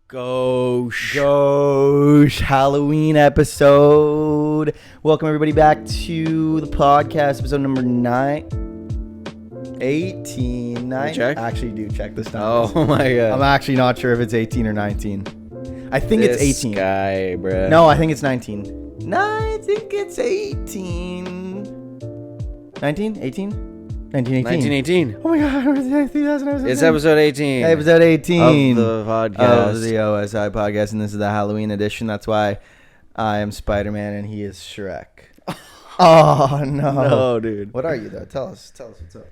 Gosh, Halloween episode. Welcome everybody back to the podcast, episode number 18. Actually, do check this time. Oh my god. I'm actually not sure if it's 18 or 19. I think it's 18. This guy, bro. No, I think it's 19. No, I think it's 18. 19? 18? 1918. 1918. Oh my god, It's episode 18. Episode 18 of the podcast. of the O.S.I podcast, and this is the Halloween edition. That's why I am Spider-Man and he is Shrek. Oh no. No, dude. What are you though? Tell us what's up.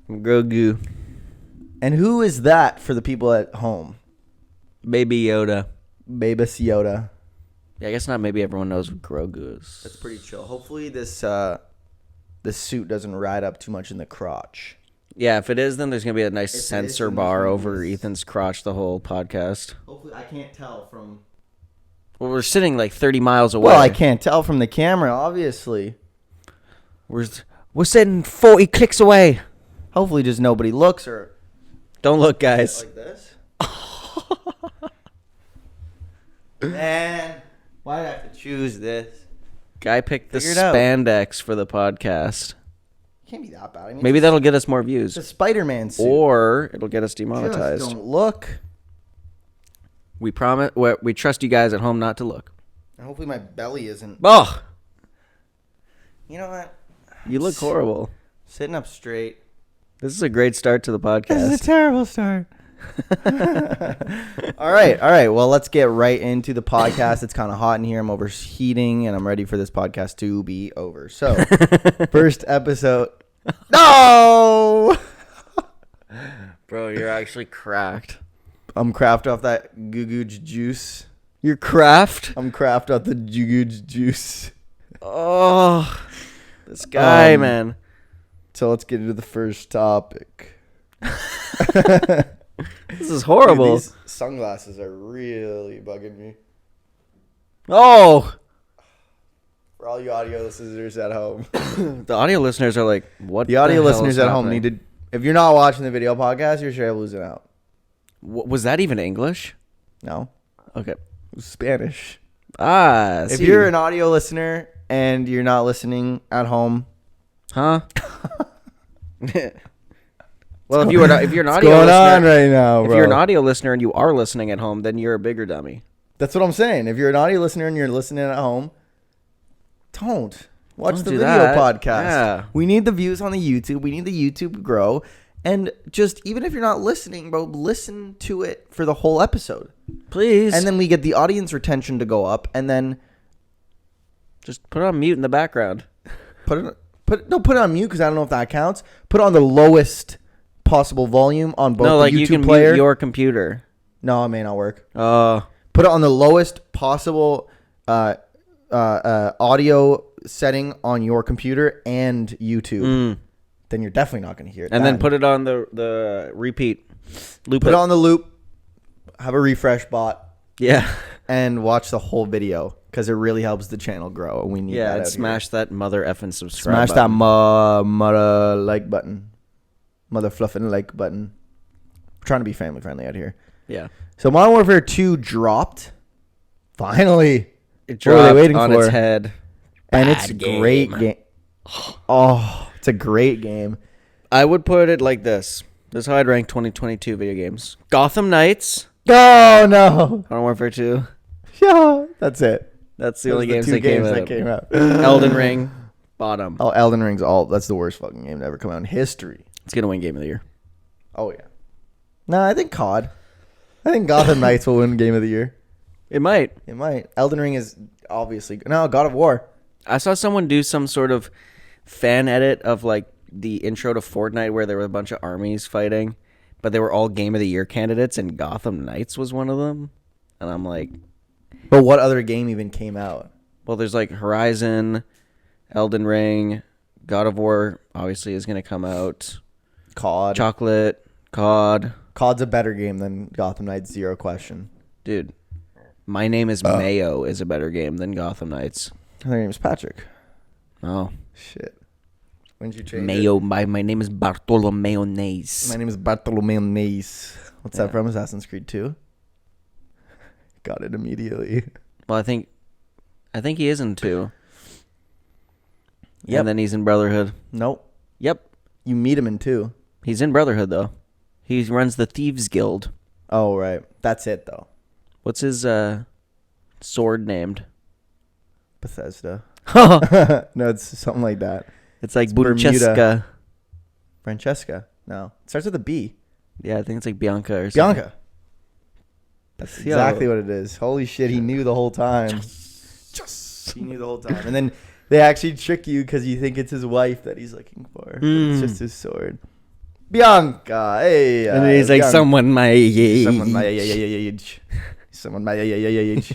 I'm Grogu. And who is that for the people at home? Baby Yoda. Babus Yoda. Yeah, I guess not. Maybe everyone knows what Grogu is. That's pretty chill. Hopefully this suit doesn't ride up too much in the crotch. Yeah, if it is, then there's going to be a nice If sensor it is, bar then over it's- Ethan's crotch the whole podcast. Hopefully I can't tell from... Well, we're sitting like 30 miles away. Well, I can't tell from the camera, obviously. We're sitting 40 clicks away. Hopefully just nobody looks or... Don't look, guys. Like this? Man, why did I have to choose this? Guy picked the Figure it out. spandex for the podcast. Can't be that bad. I mean, Maybe it's that'll get us more views. a Spider-Man suit. Or it'll get us Just demonetized. don't look. We promise. We trust you guys at home not to look. And hopefully my belly isn't... Oh, You know what? you look horrible. Sitting up straight. This is a great start to the podcast. terrible start. All right. Well, let's get right into the podcast. It's kind of hot in here. I'm overheating, and I'm ready for this podcast to be over. So, first episode. No! Bro, you're actually cracked. I'm craft off that goo juice. You're craft? I'm craft off the goo juice. Oh, this guy, man. So let's get into the first topic. This is horrible. Dude, these sunglasses are really bugging me. Oh, For all you audio listeners at home. the audio listeners are like, what? The audio hell listeners is at home happening? need to... If you're not watching the video podcast, you're straight up losing out. Was that even English? No. Okay. It was Spanish. Ah, If see. you're an audio listener and you're not listening at home... Huh? Well, if you're an audio What's going on listener, right now, bro? if you're an audio listener and you are listening at home, then you're a bigger dummy. That's what I'm saying. If you're an audio listener and you're listening at home, don't. Watch Don't the do video that. podcast. Yeah. We need the views on the YouTube. We need the YouTube to grow. And just, even if you're not listening, bro, listen to it for the whole episode. Please. And then we get the audience retention to go up. And then just put it on mute in the background. put it on mute because I don't know if that counts. Put it on the lowest possible volume on both No, the like YouTube you can player. mute your computer. No, it may not work. Oh. Put it on the lowest possible audio setting on your computer and YouTube. Then you're definitely not going to hear it. And then put it on the repeat. Loop put it. it on the loop. Have a refresh bot Yeah. and watch the whole video because it really helps the channel grow. We need Yeah, that. and out smash that mother effing here. subscribe Smash button. that mother like button, mother fluffing like button. We're trying to be family friendly out here. Yeah. So Modern Warfare 2 dropped. Finally. It What were they dropped waiting on for? its head. And it's a Bad game. great game. Oh, it's a great game. I would put it like this. This is how I'd rank 2022 video games. Gotham Knights. Oh, no. Modern Warfare 2. Yeah, that's it. That's the Those only are the games two that games came out. that came out. Elden Ring. Bottom. Oh, Elden Ring's that's the worst fucking game to ever come out in history. It's going to win Game of the Year. Oh, yeah. No, I think COD. I think Gotham Knights will win Game of the Year. It might. It might. Elden Ring is obviously... No, God of War. I saw someone do some sort of fan edit of like the intro to Fortnite where there were a bunch of armies fighting, but they were all Game of the Year candidates and Gotham Knights was one of them. And I'm like... But what other game even came out? Well, there's like Horizon, Elden Ring, God of War obviously is going to come out. COD. Chocolate, COD. COD's a better game than Gotham Knights, zero question. Dude, My Name is Mayo is a better game than Gotham Knights. I think your name is Patrick. Oh. Shit. When did you change Mayo. it? My name is Bartolomeo Nays. My name is Bartolomeo Nace. What's that from? Assassin's Creed 2? Got it immediately. Well, I think he is in 2. Yep. And then he's in Brotherhood. Nope. Yep. You meet him in 2. He's in Brotherhood, though. He runs the Thieves Guild. Oh, right. That's it, though. What's his sword named? Bethesda. It's No, it's something like that. like Bermuda. Francesca. Francesca. No. It starts with a B. Yeah, I think it's like Bianca or something. Bianca. That's exactly what it is. Holy shit, he knew the whole time. He knew the whole time. And then they actually trick you because you think it's his wife that he's looking for. But it's just his sword. Bianca. Hey. And then he's like, Bianca. someone my age. Someone my age. Someone my age.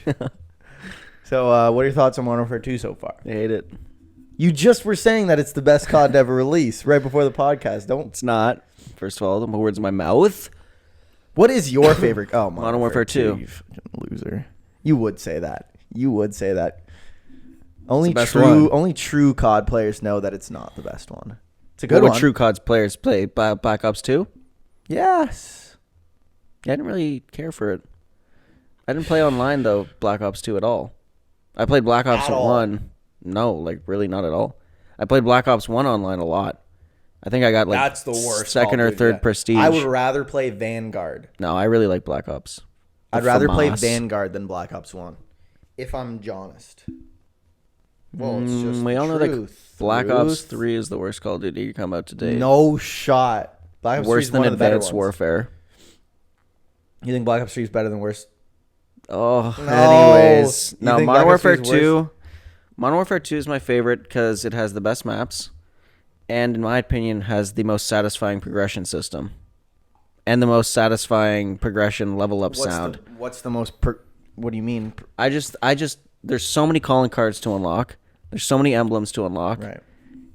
So, what are your thoughts on Modern Warfare 2 so far? I hate it. You just were saying that it's the best COD to ever release right before the podcast. Don't. It's not. First of all, the words in my mouth. What is your favorite? Oh, Modern Warfare 2. You fucking loser. You would say that. You would say that. Only the best true, one. only true COD players know that it's not the best one. It's a good What one. would True COD's players play? Black Ops 2? Yes. I didn't really care for it. I didn't play online, though, Black Ops 2 at all. I played Black Ops At all? 1. No, like, really not at all. I played Black Ops 1 online a lot. I think I got, like, That's the worst. second or third prestige. I would rather play Vanguard. No, I really like Black Ops. I'd rather play FAMAS. Vanguard than Black Ops 1. If I'm honest. Well, it's just we all know that truth. Black Ops 3 is the worst Call of Duty to come out today. No shot. Black Ops 3 Worse is than one of the better Advanced ones. Warfare. You think Black Ops 3 is better than worse? Oh, No. anyways. You No, think Modern Black Ops 3 Warfare is 2. Modern Warfare 2 is my favorite because it has the best maps. And in my opinion, has the most satisfying progression system. And the most satisfying progression level up sound. What's the most... what do you mean? I just, there's so many calling cards to unlock. There's so many emblems to unlock. Right.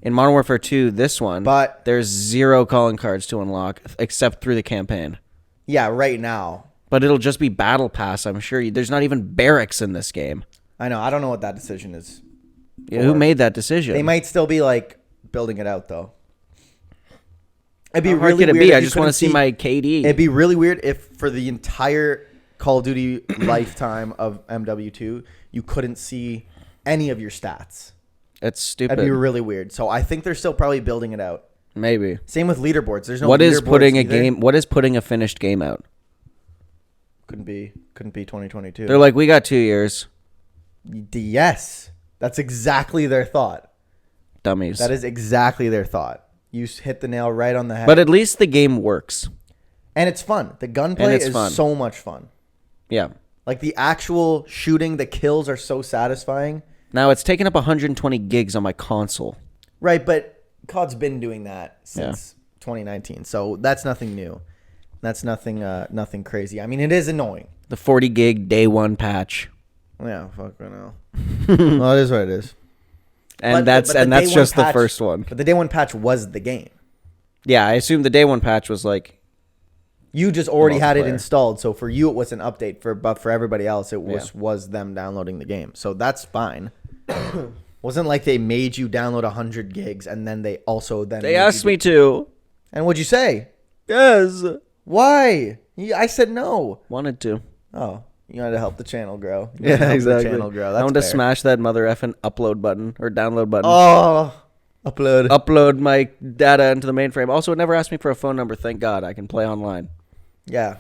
In Modern Warfare 2, this one, But... there's 0 calling cards to unlock except through the campaign. Yeah, right now. But it'll just be Battle Pass, I'm sure. There's not even barracks in this game. I know. I don't know what that decision is. Yeah, who made that decision? They might still be, like, building it out, though. It'd be How hard really could it weird. be? If I you just want to couldn't see my KD. It'd be really weird if for the entire Call of Duty lifetime of MW2, you couldn't see any of your stats. It's stupid. That'd be really weird. So I think they're still probably building it out. Maybe. Same with leaderboards. There's no What is leaderboards putting a either. game? What is putting a finished game out? Couldn't be 2022. They're like, we got 2 years. Yes. That's exactly their thought. Dummies. That is exactly their thought. You hit the nail right on the head. But at least the game works. And it's fun. The gunplay it's is fun. so much fun. Yeah. Like the actual shooting, the kills are so satisfying. Now it's taken up 120 gigs on my console. Right, but COD's been doing that since 2019. So that's nothing new. That's nothing nothing crazy. I mean, it is annoying. The 40 gig day one patch. Yeah, fuck right now. Well, it is what it is. And But the that's day just one the patch- first one. But the day one patch was the game. Yeah, I assume the day one patch was like, You just already had it Multiplayer. installed, so for you it was an update. But for everybody else, it was them downloading the game. So that's fine. Wasn't like they made you download 100 gigs and then they also then they asked me to. And what'd you say? Yes. Why? I said no. Wanted to. Oh, you wanted to help the channel grow. You wanted to Yeah, help exactly. The channel grow. I That's wanted to fair. smash that mother effing upload button or download button. Oh, upload. Upload my data into the mainframe. Also, it never asked me for a phone number. Thank God I can play online. Yeah.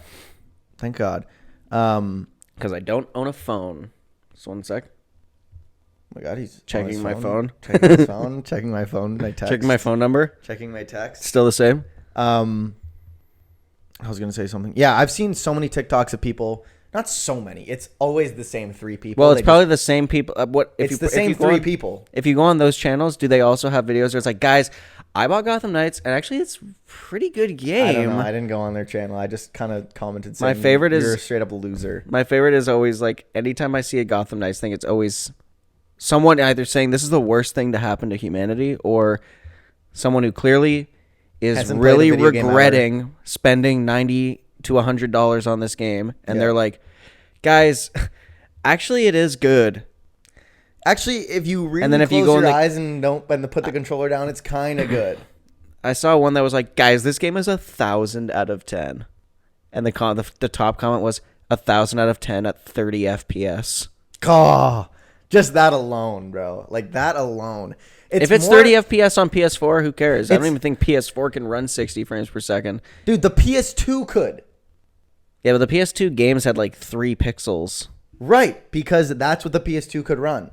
Thank God. Because I don't own a phone. Just 1 sec. Oh my God, he's on Checking his my phone. Checking his phone. Checking my phone. My text. Checking my phone number. Checking my text. Still the same. I was gonna say something. Yeah, I've seen so many TikToks of people. Not so many. It's always the same 3 people. Well, it's They probably the same people. It's the same 3 people. If you go on those channels, do they also have videos where it's like, guys, I bought Gotham Knights, and actually, it's a pretty good game. I don't know. I didn't go on their channel. I just kind of commented saying, My favorite is- you're a straight up loser. My favorite is always like anytime I see a Gotham Knights thing, it's always someone either saying this is the worst thing to happen to humanity, or someone who clearly is Hasn't played a really video game regretting spending $90 to $100 on this game, and they're like, guys, actually, it is good. Actually, if you really And then if close you go in your the- eyes and don't put the controller down, it's kind of good. I saw one that was like, guys, this game is 1,000 out of 10, and the top comment was 1,000 out of 10 at 30 FPS. Oh, just that alone, bro. Like that alone. If it's 30 FPS on PS4, who cares? I don't even think PS4 can run 60 frames per second. Dude, the PS2 could. Yeah, but the PS2 games had like 3 pixels. Right, because that's what the PS2 could run.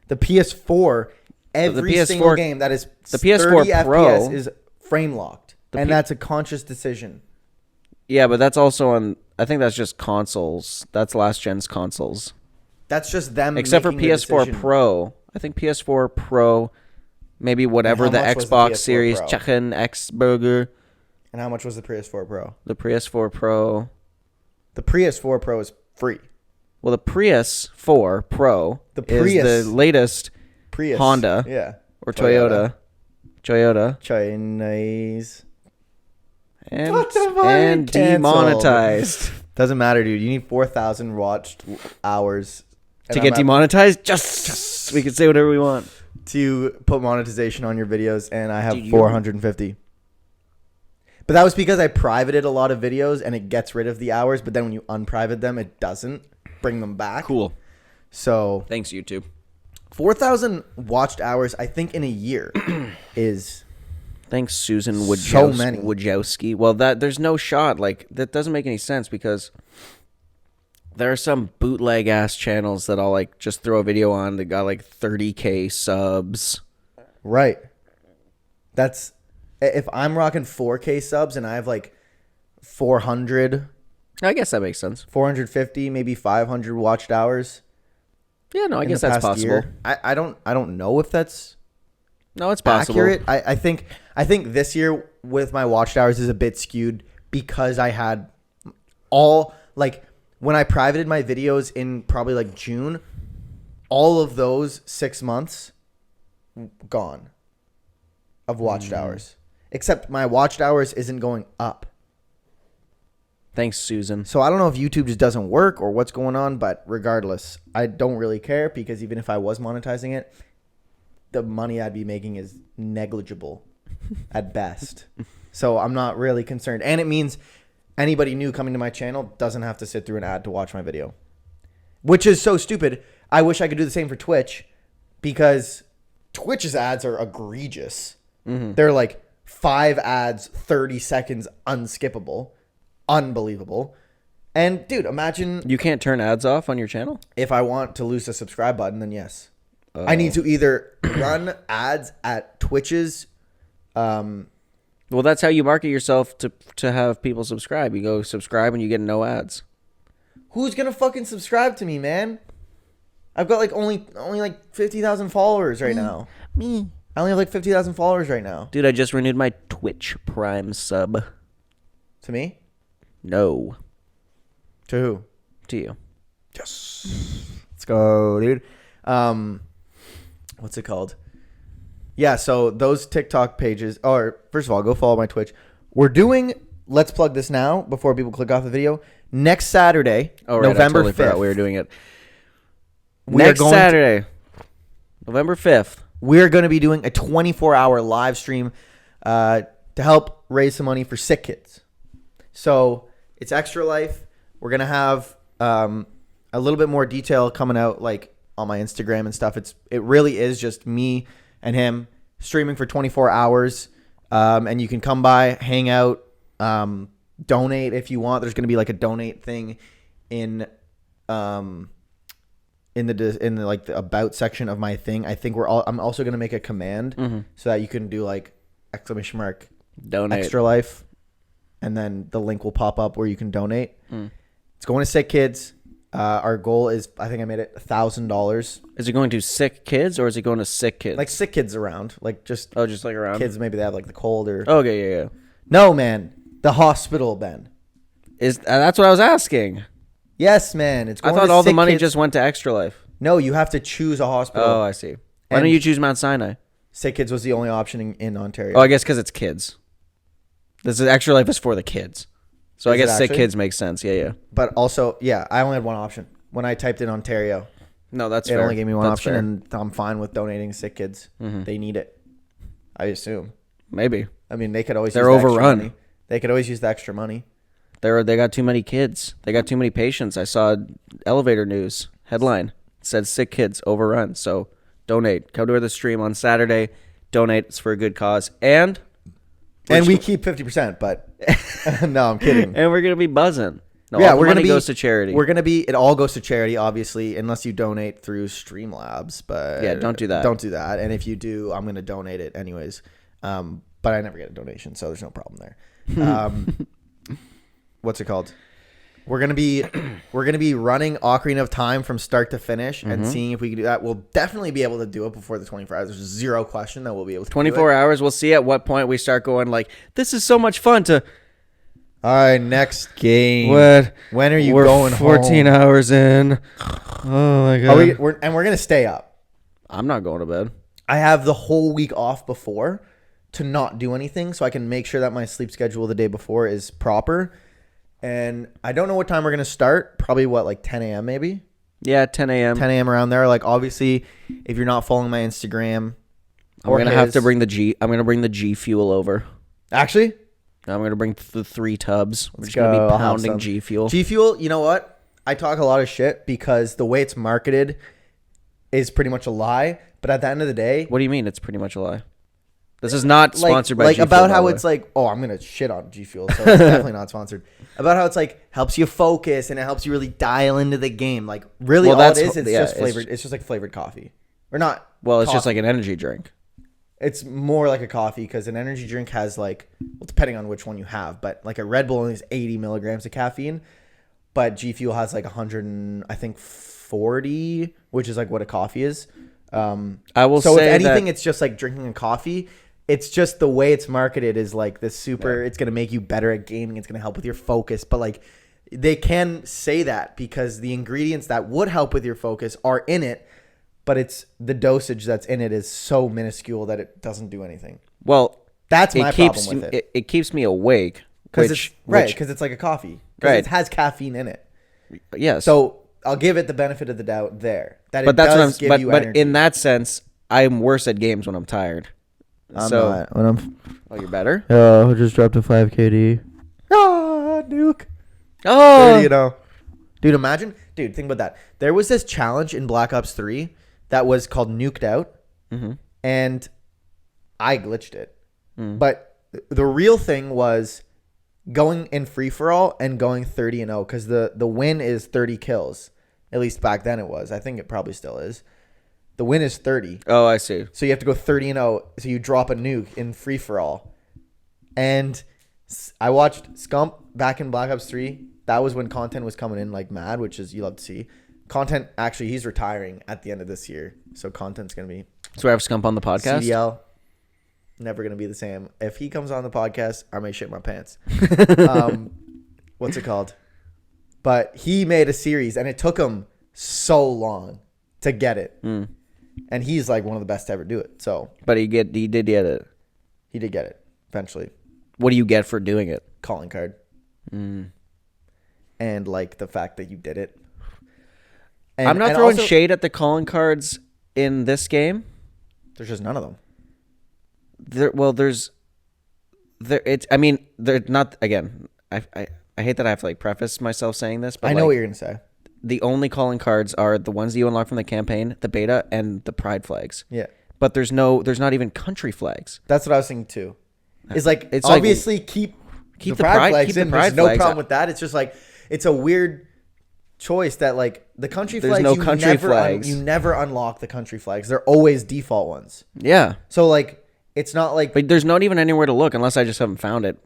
The PS4, every single game that is the PS4 30 Pro FPS is frame locked. And that's a conscious decision. Yeah, but that's also on... I think that's just consoles. That's last gen's consoles. That's just them. Except for PS4 Pro. I think PS4 Pro, maybe whatever the Xbox Series Chicken X Burger. And how much was the PS4 Pro? The PS4 Pro. The PS4 Pro is free. Well, the Prius 4 Pro is the latest Prius. Honda. Yeah. Or Toyota. Chinese. And demonetized. Doesn't matter, dude. You need 4,000 watched hours to get demonetized. Just we can say whatever we want to put monetization on your videos, and I have 450. But that was because I privated a lot of videos, and it gets rid of the hours. But then when you unprivate them, it doesn't bring them back. Cool. So thanks, YouTube. 4,000 watched hours, I think, in a year is. Thanks, Susan Wojcicki. Well, there's no shot. Like, that doesn't make any sense because there are some bootleg ass channels that I'll like just throw a video on that got like 30K subs. Right. That's if I'm rocking 4K subs and I have like 400. I guess that makes sense. 450, maybe 500 watched hours. Yeah, no, I guess that's possible. Year. I don't know if that's. No, it's possible. Accurate. I think this year with my watched hours is a bit skewed because I had all like when I privated my videos in probably like June, all of those 6 months gone of watched hours. Except my watched hours isn't going up. Thanks, Susan. So I don't know if YouTube just doesn't work or what's going on, but regardless, I don't really care because even if I was monetizing it, the money I'd be making is negligible at best. So I'm not really concerned. And it means anybody new coming to my channel doesn't have to sit through an ad to watch my video, which is so stupid. I wish I could do the same for Twitch because Twitch's ads are egregious. Mm-hmm. They're like 5 ads, 30 seconds, unskippable, unbelievable. And dude, imagine you can't turn ads off on your channel. If I want to lose the subscribe button, then yes. I need to either run ads at Twitch's. Well, that's how you market yourself to have people subscribe. You go subscribe and you get no ads. Who's gonna fucking subscribe to me, man? I've got like only like 50,000 followers right now. Me. I only have like 50,000 followers right now. Dude, I just renewed my Twitch Prime sub. To me? No. To who? To you. Yes. Let's go, dude. What's it called? Yeah, so those TikTok pages, or first of all, go follow my Twitch. We're doing, let's plug this now before people click off the video. Next Saturday, November 5th. We were doing it. Next Saturday, November 5th. We're going to be doing a 24-hour live stream to help raise some money for sick kids. So it's Extra Life. We're going to have a little bit more detail coming out like on my Instagram and stuff. It really is just me and him streaming for 24 hours. And you can come by, hang out, donate if you want. There's going to be like a donate thing in the like the about section of my thing. I think I'm also going to make a command so that you can do like !, donate Extra Life. And then the link will pop up where you can donate. It's going to sick kids. Our goal is, I think I made it $1,000. Is it going to sick kids or is it going to sick kids? Like sick kids around, like just just like around kids. Maybe they have like the cold or. Okay, yeah. No, man, the hospital, Ben. That's what I was asking. Yes, man. It's. I thought all the money just went to Extra Life. No, you have to choose a hospital. Oh, I see. Why don't you choose Mount Sinai? Sick kids was the only option in Ontario. Oh, I guess because it's kids. This is Extra Life is for the kids. So I guess sick kids makes sense. Yeah. But also, yeah, I only had one option. When I typed in Ontario. No, that's fair. It only gave me one option, and I'm fine with donating sick kids. Mm-hmm. They need it. I assume. Maybe. I mean, they could always They're overrun. They could always use the extra money. They got too many kids. They got too many patients. I saw elevator news headline. It said sick kids overrun. So donate. Come to the stream on Saturday. Donate. It's for a good cause. And we keep 50%, but no, I'm kidding. And we're going to be buzzing. No, yeah, all the money goes to charity. It all goes to charity, obviously, unless you donate through Streamlabs. But yeah, don't do that. Don't do that. And if you do, I'm going to donate it anyways. But I never get a donation, so there's no problem there. What's it called? We're gonna be running Ocarina of Time from start to finish and seeing if we can do that. We'll definitely be able to do it before the 24 hours. There's zero question that we'll be able to 24 hours. We'll see at what point we start going like, this is so much fun to. All right, next game. When are you we're going 14 home? hours in. Oh my god. We're gonna stay up. I'm not going to bed. I have the whole week off before to not do anything, so I can make sure that my sleep schedule the day before is proper. And I don't know what time we're going to start. Probably, like 10 a.m. maybe? Yeah, 10 a.m. 10 a.m. around there. Like, obviously, if you're not following my Instagram, I'm going to have to bring the G Fuel over. Actually? I'm going to bring the 3 tubs. We're Let's just going to go. be pounding G Fuel. G Fuel, you know what? I talk a lot of shit because the way it's marketed is pretty much a lie. But at the end of the day... What do you mean it's pretty much a lie? This is not sponsored by G Fuel. About how it's like, oh, I'm going to shit on G Fuel, so it's definitely not sponsored. About how it's like, helps you focus and it helps you really dial into the game. Like, really all it is, just flavored. It's just like flavored coffee. Or not. Well, it's just like an energy drink. It's more like a coffee because an energy drink has like, well, depending on which one you have, but like a Red Bull only has 80 milligrams of caffeine, but G Fuel has like 100 and I think 40, which is like what a coffee is. I will so say if anything, that it's just like drinking a coffee. It's just the way it's marketed is like this super, it's going to make you better at gaming. It's going to help with your focus. But like they can say that because the ingredients that would help with your focus are in it, but it's the dosage that's in it is so minuscule that it doesn't do anything. Well, that's my problem with it. It keeps me awake. Because it's like a coffee. Because it has caffeine in it. Yes. So I'll give it the benefit of the doubt there. But in that sense, I'm worse at games when I'm tired. I'm not. When oh, you're better? I just dropped a 5 KD. Nuke. Oh. Dude, imagine. Dude, think about that. There was this challenge in Black Ops 3 that was called Nuked Out. Mm-hmm. And I glitched it. Mm. But the real thing was going in free-for-all and going 30-0 because the win is 30 kills. At least back then it was. I think it probably still is. The win is 30. Oh, I see. So you have to go 30-0. So you drop a nuke in free-for-all. And I watched Scump back in Black Ops 3. That was when content was coming in like mad, which is you love to see. Content, actually, he's retiring at the end of this year. So content's going to be... So we have Scump on the podcast? CDL. Never going to be the same. If he comes on the podcast, I may shit my pants. What's it called? But he made a series, and it took him so long to get it. Mm. And he's like one of the best to ever do it. So, but he did get it. He did get it eventually. What do you get for doing it? Calling card. Mm. And like the fact that you did it. And, I'm not throwing shade at the calling cards in this game. There's just none of them. I mean, they're not. Again, I hate that I have to like preface myself saying this, but I know what you're gonna say. The only calling cards are the ones that you unlock from the campaign, the beta, and the pride flags. Yeah. But there's not even country flags. That's what I was thinking too. It's obviously like, keep the pride flags in. There's no problem with that. It's just like it's a weird choice that like the country flags. There's no country flags. You never unlock the country flags. They're always default ones. Yeah. So like it's not like. But there's not even anywhere to look unless I just haven't found it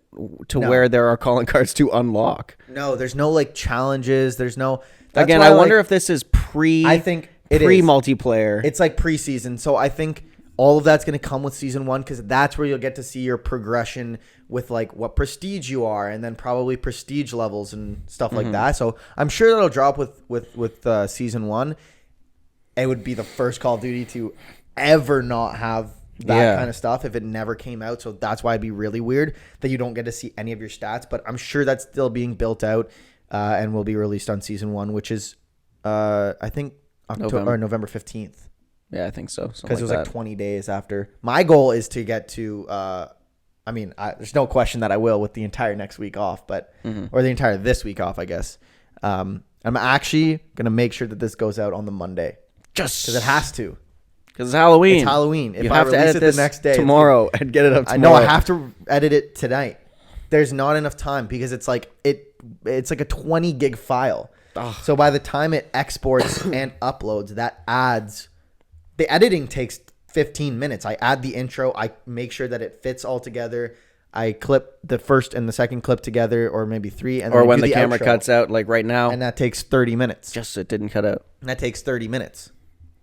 where there are calling cards to unlock. No, there's no like challenges. There's no. Again, I wonder if this is I think multiplayer. It's like preseason. So I think all of that's going to come with season 1 because that's where you'll get to see your progression with like what prestige you are and then probably prestige levels and stuff like that. So I'm sure that'll drop with season 1. It would be the first Call of Duty to ever not have that kind of stuff if it never came out. So that's why it'd be really weird that you don't get to see any of your stats. But I'm sure that's still being built out. And will be released on season 1, which is, I think, November 15th. Yeah, I think so. Because it was like 20 days after. My goal is to get to I mean, there's no question that I will with the entire next week off, but or the entire this week off, I guess. I'm actually gonna make sure that this goes out on the Monday, just because it has to. Because it's Halloween. It's Halloween. If you I have to release edit it this the next day tomorrow and get it up tomorrow. I know I have to edit it tonight. There's not enough time because it's like it's like a 20 gig file. Oh. So by the time it exports and uploads, that adds. The editing takes 15 minutes. I add the intro. I make sure that it fits all together. I clip the first and the second clip together, or maybe 3. And or then when do the camera outro, cuts out, like right now. and that takes 30 minutes. Just it didn't cut out. And that takes 30 minutes.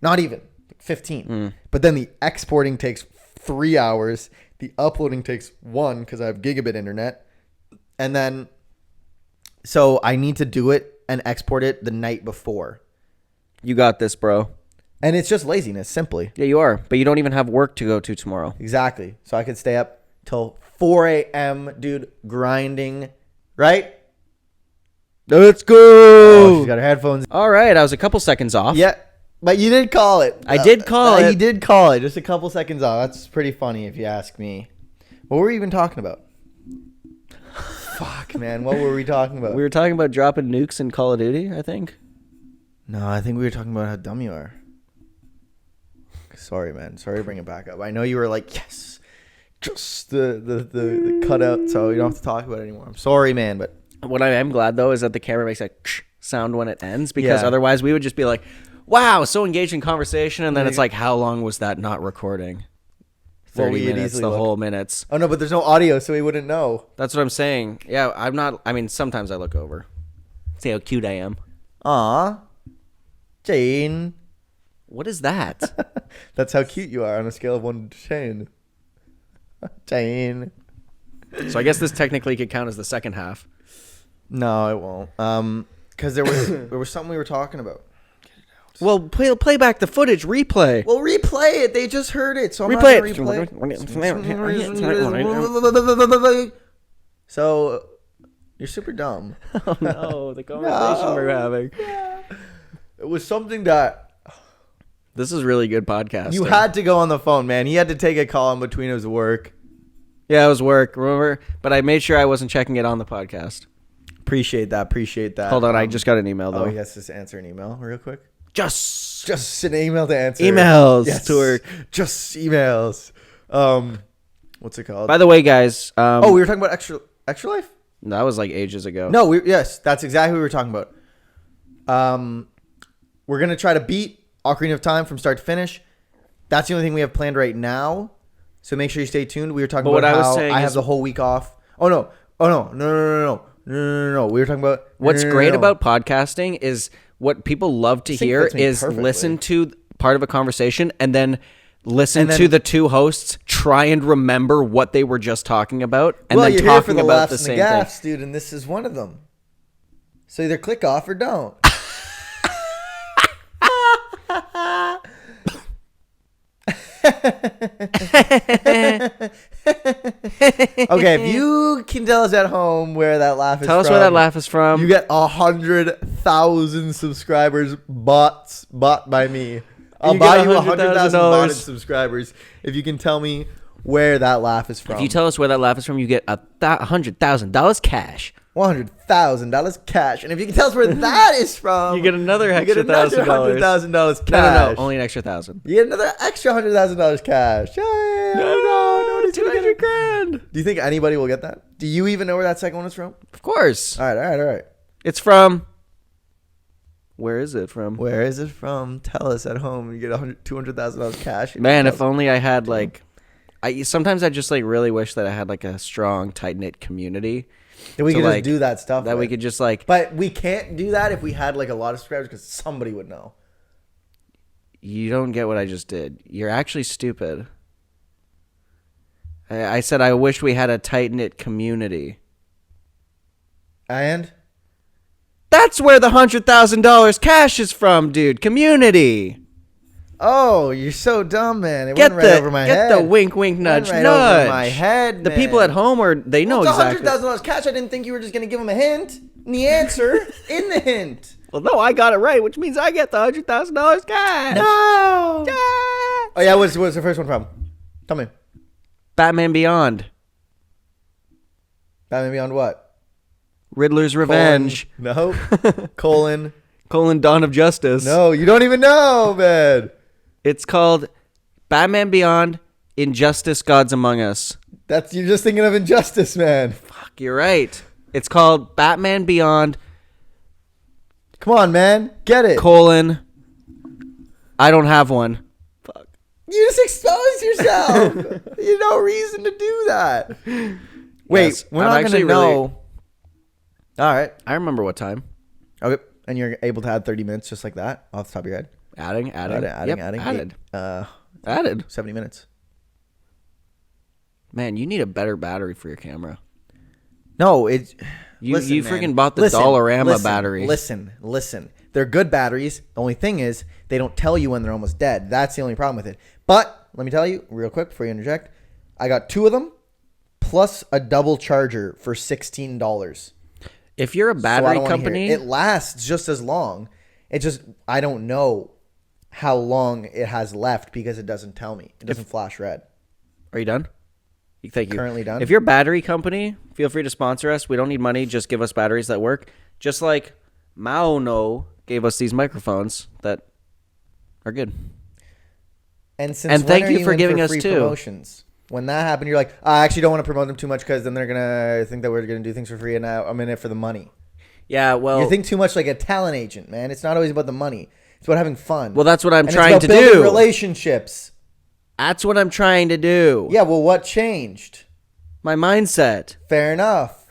Not even. 15. But then the exporting takes 3 hours. The uploading takes 1 because I have gigabit internet. And then, so I need to do it and export it the night before. You got this, bro. And it's just laziness, simply. Yeah, you are. But you don't even have work to go to tomorrow. Exactly. So I could stay up till 4 a.m., dude, grinding. Right? Let's go. Oh, she's got her headphones. All right. I was a couple seconds off. Yeah. But you did call it. I did call it. You did call it. Just a couple seconds off. That's pretty funny if you ask me. What were we even talking about? Fuck, man. What were we talking about? We were talking about dropping nukes in Call of Duty, I think. No, I think we were talking about how dumb you are. Sorry, man. Sorry to bring it back up. I know you were like, yes, just the cutout, so you don't have to talk about it anymore. I'm sorry, man, but what I am glad though is that the camera makes a sound when it ends, because otherwise we would just be like, wow, so engaged in conversation, and then it's like, how long was that not recording? 30 minutes, the whole minutes. Oh no, but there's no audio, so we wouldn't know. That's what I'm saying. Yeah, I'm not. I mean, sometimes I look over, see how cute I am. Aw, Jane. What is that? That's how cute you are on a scale of 1 to 10. Jane. So I guess this technically could count as the second half. No, it won't. Because there was something we were talking about. Well, play back the footage. Replay. Well, replay it. They just heard it, so I'm not replay gonna it. replay. So you're super dumb. Oh no, the conversation we're having. It was something that this is really good podcasting. you had to go on the phone, man. He had to take a call in between his work. Yeah, it was work. Remember, but I made sure I wasn't checking it on the podcast. Appreciate that. Hold on, I just got an email though. Oh, yes, just answer an email real quick. Just an email to answer. Emails yes. to work. Just emails. What's it called? By the way, guys. We were talking about extra life. That was like ages ago. No, yes, that's exactly what we were talking about. We're gonna try to beat Ocarina of Time from start to finish. That's the only thing we have planned right now. So make sure you stay tuned. We were talking about how I have the whole week off. No. We were talking about what's great about podcasting is what people love to hear is listen to part of a conversation and then listen to the two hosts try and remember what they were just talking about and then talking about the same thing. Dude, and this is one of them. So either click off or don't. Okay, if you can tell us at home where that laugh is from. Tell us where that laugh is from. You get 100,000 subscribers bought by me. I'll buy you 100,000 botted subscribers if you can tell me where that laugh is from. If you tell us where that laugh is from, you get $100,000 cash. $100,000 cash. And if you can tell us where that is from, you get another extra $100,000 cash. No, only an extra 1,000. You get another extra $100,000 cash. No, it's $200,000. Do you think anybody will get that? Do you even know where that second one is from? Of course. All right. It's from. Where is it from? Where is it from? Tell us at home. You get $200,000 cash. Man, if only I had like. Sometimes I just like really wish that I had like a strong, tight knit community. That we could just do that stuff. That we could just like. But we can't do that if we had like a lot of subscribers because somebody would know. You don't get what I just did. You're actually stupid. I said I wish we had a tight knit community. And? That's where the $100,000 cash is from, dude. Community. Oh, you're so dumb, man. It went right over my head. Get the wink, wink, nudge, right nudge. Over my head, the people at home they know exactly. It's $100,000 cash. I didn't think you were just going to give them a hint. And the answer in the hint. Well, no, I got it right, which means I get the $100,000 cash. No. Yeah. Oh, yeah. What's the first one from? Tell me. Batman Beyond. Batman Beyond what? Riddler's Revenge. No. Colon. Dawn of Justice. No, you don't even know, man. It's called Batman Beyond Injustice Gods Among Us. You're just thinking of Injustice, man. Fuck, you're right. It's called Batman Beyond. Come on, man. Get it. I don't have one. Fuck. You just exposed yourself. You have no reason to do that. Wait, Yes, we're I'm not going to actually know. really- All right. I remember what time. Okay. And you're able to add 30 minutes just like that off the top of your head? Adding. Yep, added. Added. 70 minutes. Man, you need a better battery for your camera. No, it's... You Listen, freaking man. bought the Dollarama battery. Listen. They're good batteries. The only thing is they don't tell you when they're almost dead. That's the only problem with it. But let me tell you real quick before you interject. I got 2 of them plus a double charger for $16. If you're a battery company, it lasts just as long. It just, I don't know how long it has left because it doesn't tell me. It doesn't flash red. Are you done? Thank you. Currently done. If you're a battery company, feel free to sponsor us. We don't need money. Just give us batteries that work. Just like Maono gave us these microphones that are good. And since thank you for giving us free 2 promotions. When that happened, you're like, I actually don't want to promote them too much because then they're going to think that we're going to do things for free and now I'm in it for the money. Yeah, well... You think too much like a talent agent, man. It's not always about the money. It's about having fun. Well, that's what I'm and trying it's to about building do. relationships. That's what I'm trying to do. Yeah, well, what changed? My mindset. Fair enough.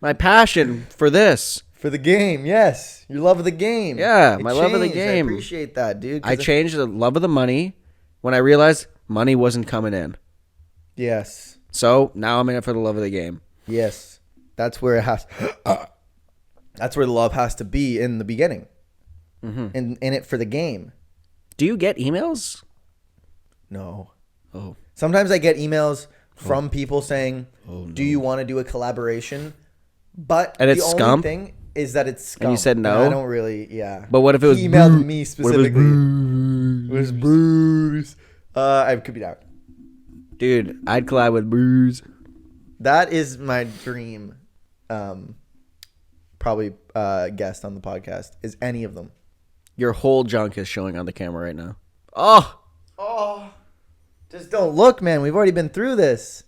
My passion for this. For the game, yes. Your love of the game. Yeah, my love of the changed. game. I appreciate that, dude. I changed the love of the money when I realized money wasn't coming in. Yes. So now I'm in it for the love of the game. Yes. That's where it has... that's where the love has to be in the beginning. Mm-hmm. In it for the game. Do you get emails? No. Oh. Sometimes I get emails from people saying, do you want to do a collaboration? But and it's the scum? only thing is that it's scum. And you said no? And I don't really, yeah. But what if it was... He emailed me specifically. It was Bruce. I could be down. Dude, I'd collab with Bruce. That is my dream. Probably guest on the podcast is any of them. Your whole junk is showing on the camera right now. Oh! Just don't look, man. We've already been through this.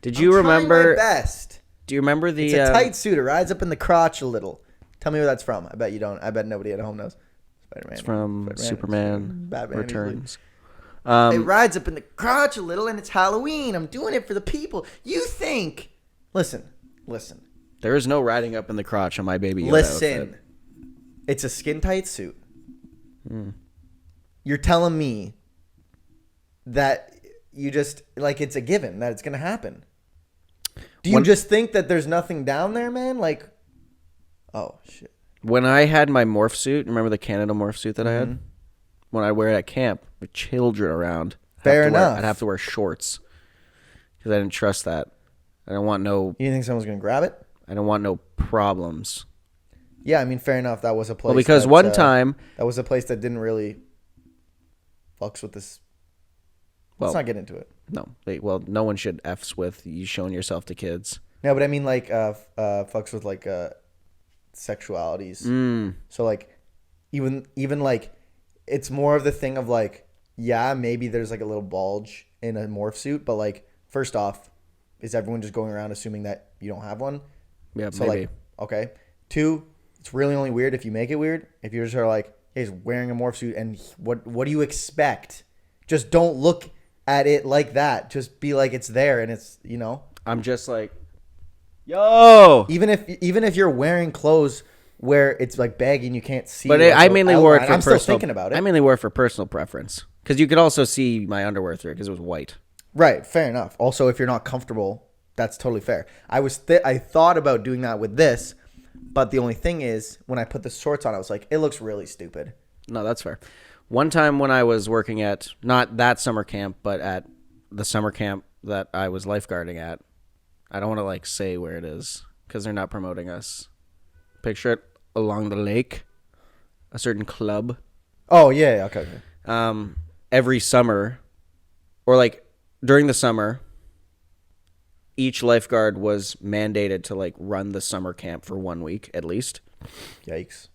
Did you remember... My best. Do you remember the... It's a tight suit. It rides up in the crotch a little. Tell me where that's from. I bet you don't. I bet nobody at home knows. Spider-Man. It's from Superman Batman Returns. It rides up in the crotch a little, and it's Halloween. I'm doing it for the people. You think... Listen. There is no riding up in the crotch on my Baby Yoda Listen. outfit. It's a skin-tight suit. You're telling me that you just... Like, it's a given that it's going to happen. Do you just think that there's nothing down there, man? Like, oh, shit. When I had my morph suit, remember the Canada morph suit that I had? When I wear it at camp with children around. Fair enough. I'd have to wear shorts because I didn't trust that. I don't want no... You think someone's going to grab it? I don't want no problems. Yeah, I mean, fair enough. That was a place. Well, because one time... That was a place that didn't really fucks with this. Let's not get into it. No. No one should F's with you showing yourself to kids. No, but I mean, like, fucks with, like, sexualities. So, like, even, like, it's more of the thing of, like, yeah, maybe there's, like, a little bulge in a morph suit, but, like, first off, is everyone just going around assuming that you don't have one? Yeah, so, maybe. Like, okay. 2, it's really only weird if you make it weird. If you're just sort of like, hey, he's wearing a morph suit, and what do you expect? Just don't look at it like that. Just be like it's there, and it's, you know. I'm just like, yo. Even if you're wearing clothes where it's like baggy and you can't see. But I mainly wore it for I'm personal. still thinking about it. I mainly wore it for personal preference because you could also see my underwear through it because it was white. Right. Fair enough. Also, if you're not comfortable, that's totally fair. I thought about doing that with this, but the only thing is when I put the shorts on, I was like, it looks really stupid. No, that's fair. One time when I was working at, not that summer camp, but at the summer camp that I was lifeguarding at, I don't want to like say where it is because they're not promoting us. Picture it along the lake, a certain club. Oh, yeah. Okay. Every summer or like during the summer, each lifeguard was mandated to like run the summer camp for 1 week at least. Yikes.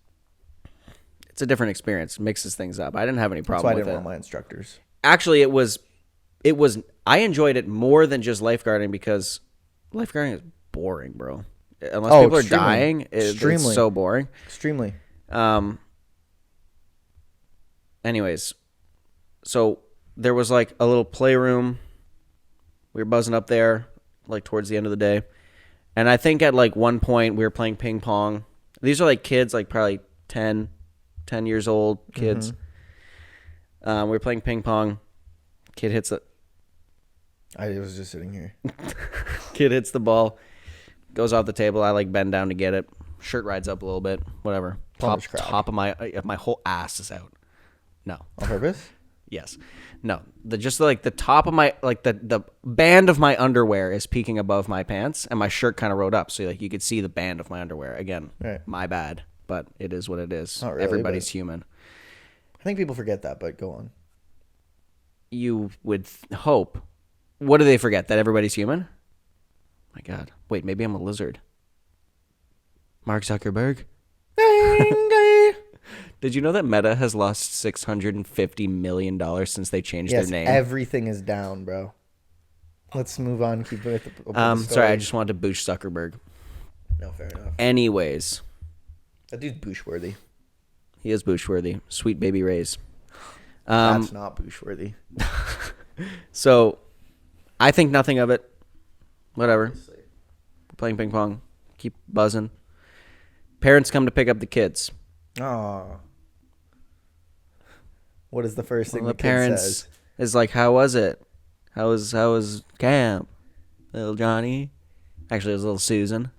It's a different experience. It mixes things up. I didn't have any problem with it. That's why I didn't want my instructors. Actually, it was I enjoyed it more than just lifeguarding because lifeguarding is boring, bro. Unless people are dying, it's so boring. Extremely. Anyways, so there was like a little playroom. We were buzzing up there like towards the end of the day. And I think at like one point we were playing ping pong. These are like kids, like probably 10 years old kids. We were playing ping pong. Kid hits it. I was just sitting here. Kid hits the ball. Goes off the table. I like bend down to get it. Shirt rides up a little bit. Whatever. Top of my whole ass is out. No. On purpose? Yes. No. Just like the top of my, like the band of my underwear is peeking above my pants, and my shirt kind of rode up, so like you could see the band of my underwear. Again, My bad, but it is what it is. Not really, everybody's human. I think people forget that, but go on. You would hope. What do they forget? That everybody's human? My God. Wait, maybe I'm a lizard. Mark Zuckerberg? Did you know that Meta has lost $650 million since they changed their name? Everything is down, bro. Let's move on. Keep it with the story. Sorry, I just wanted to boosh Zuckerberg. No, fair enough. Anyways. That dude's Bush-worthy. He is Bush-worthy. Sweet baby Rays. That's not Bush-worthy. So, I think nothing of it. Whatever. We're playing ping pong. Keep buzzing. Parents come to pick up the kids. Oh. What is the first thing the parents kid says? Is like, how was it? How was camp? Little Johnny? Actually, it was little Susan.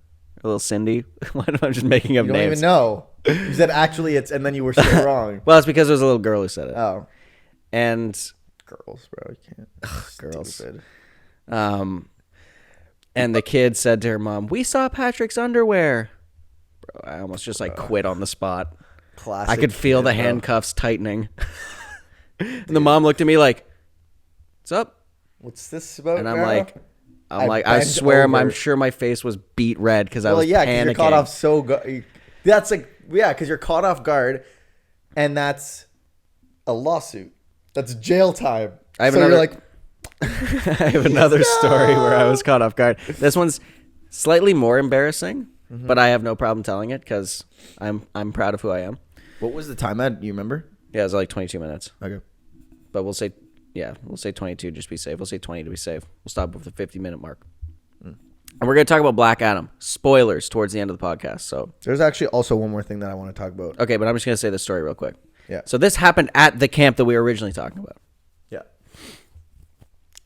Or little Cindy. Why am I just making up names? You don't even know. You said actually it's, and then you were so wrong. Well, it's because it was a little girl who said it. Oh. And girls, bro, you can't. Girls. And the kid said to her mom, "We saw Patrick's underwear." Bro, I almost just like quit on the spot. Classic. I could feel the handcuffs tightening. And the mom looked at me like, "What's up? What's this about?" And I'm now? like, I swear, I'm sure my face was beat red because I was panicking. You're caught off so good. That's like, because you're caught off guard, and that's a lawsuit. That's jail time. I have another story where I was caught off guard. This one's slightly more embarrassing, but I have no problem telling it because I'm proud of who I am. What was the time at? Do you remember? Yeah, it was like 22 minutes. Okay. But we'll say 22 just to be safe. We'll say 20 to be safe. We'll stop with the 50-minute mark. And we're going to talk about Black Adam. Spoilers towards the end of the podcast. So there's actually also one more thing that I want to talk about. Okay, but I'm just going to say this story real quick. Yeah. So this happened at the camp that we were originally talking about. Yeah.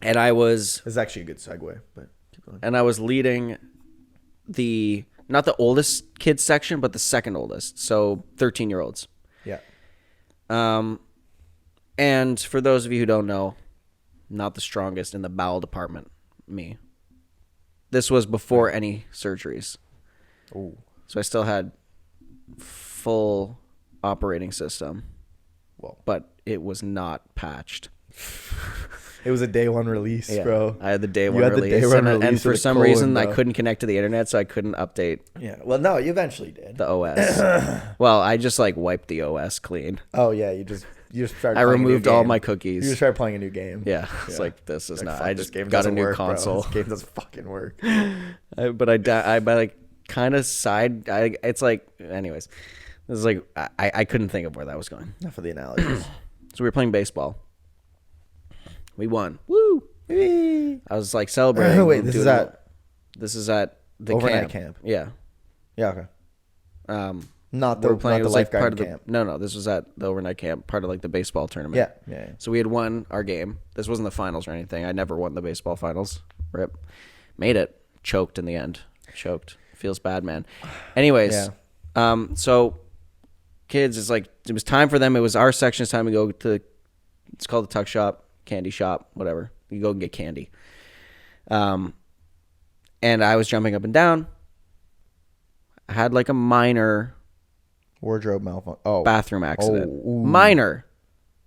And I was... This is actually a good segue, but keep going. And I was leading not the oldest kids section, but the second oldest. So 13-year-olds. Yeah. And for those of you who don't know, not the strongest in the bowel department, me. This was before any surgeries. Oh. So I still had full operating system. Well, but it was not patched. It was a day one release, bro. I had the day one release. And for some reason, I couldn't connect to the internet, so I couldn't update. Yeah. Well, no, you eventually did. The OS. Well, I just like wiped the OS clean. Oh, yeah. You just started I removed all my cookies. You just started playing a new game. Yeah. It's like, this is not. I just got a new console. This game doesn't fucking work. But I like kind of it's like, anyways. This is like, I couldn't think of where that was going. Enough of the analogies. So we were playing baseball. We won. Woo! I was like celebrating. Wait, this is at the overnight camp. Yeah. Yeah. Okay. Not the lifeguard camp. No. This was at the overnight camp, part of like the baseball tournament. Yeah. So we had won our game. This wasn't the finals or anything. I never won the baseball finals. Rip. Made it. Choked in the end. Feels bad, man. Anyways. Yeah. So kids, it's like it was time for them. It was our section. It's time to go to. It's called the tuck shop. Candy shop, whatever. You go and get candy. And I was jumping up and down. I had like a minor wardrobe malfunction. Bathroom accident. Minor.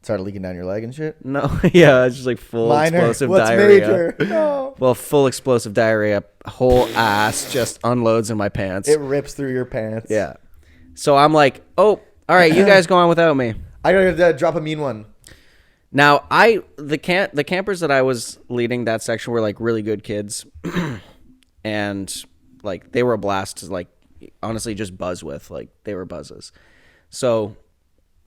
Started leaking down your leg and shit? No, yeah, it's just like full explosive diarrhea. Major? No. Well, full explosive diarrhea, whole ass just unloads in my pants. It rips through your pants. Yeah. So I'm like, oh, all right, you guys go on without me. I gotta drop a mean one. Now, the campers that I was leading that section were like really good kids, and like they were a blast to like honestly just buzz with. Like they were buzzes. So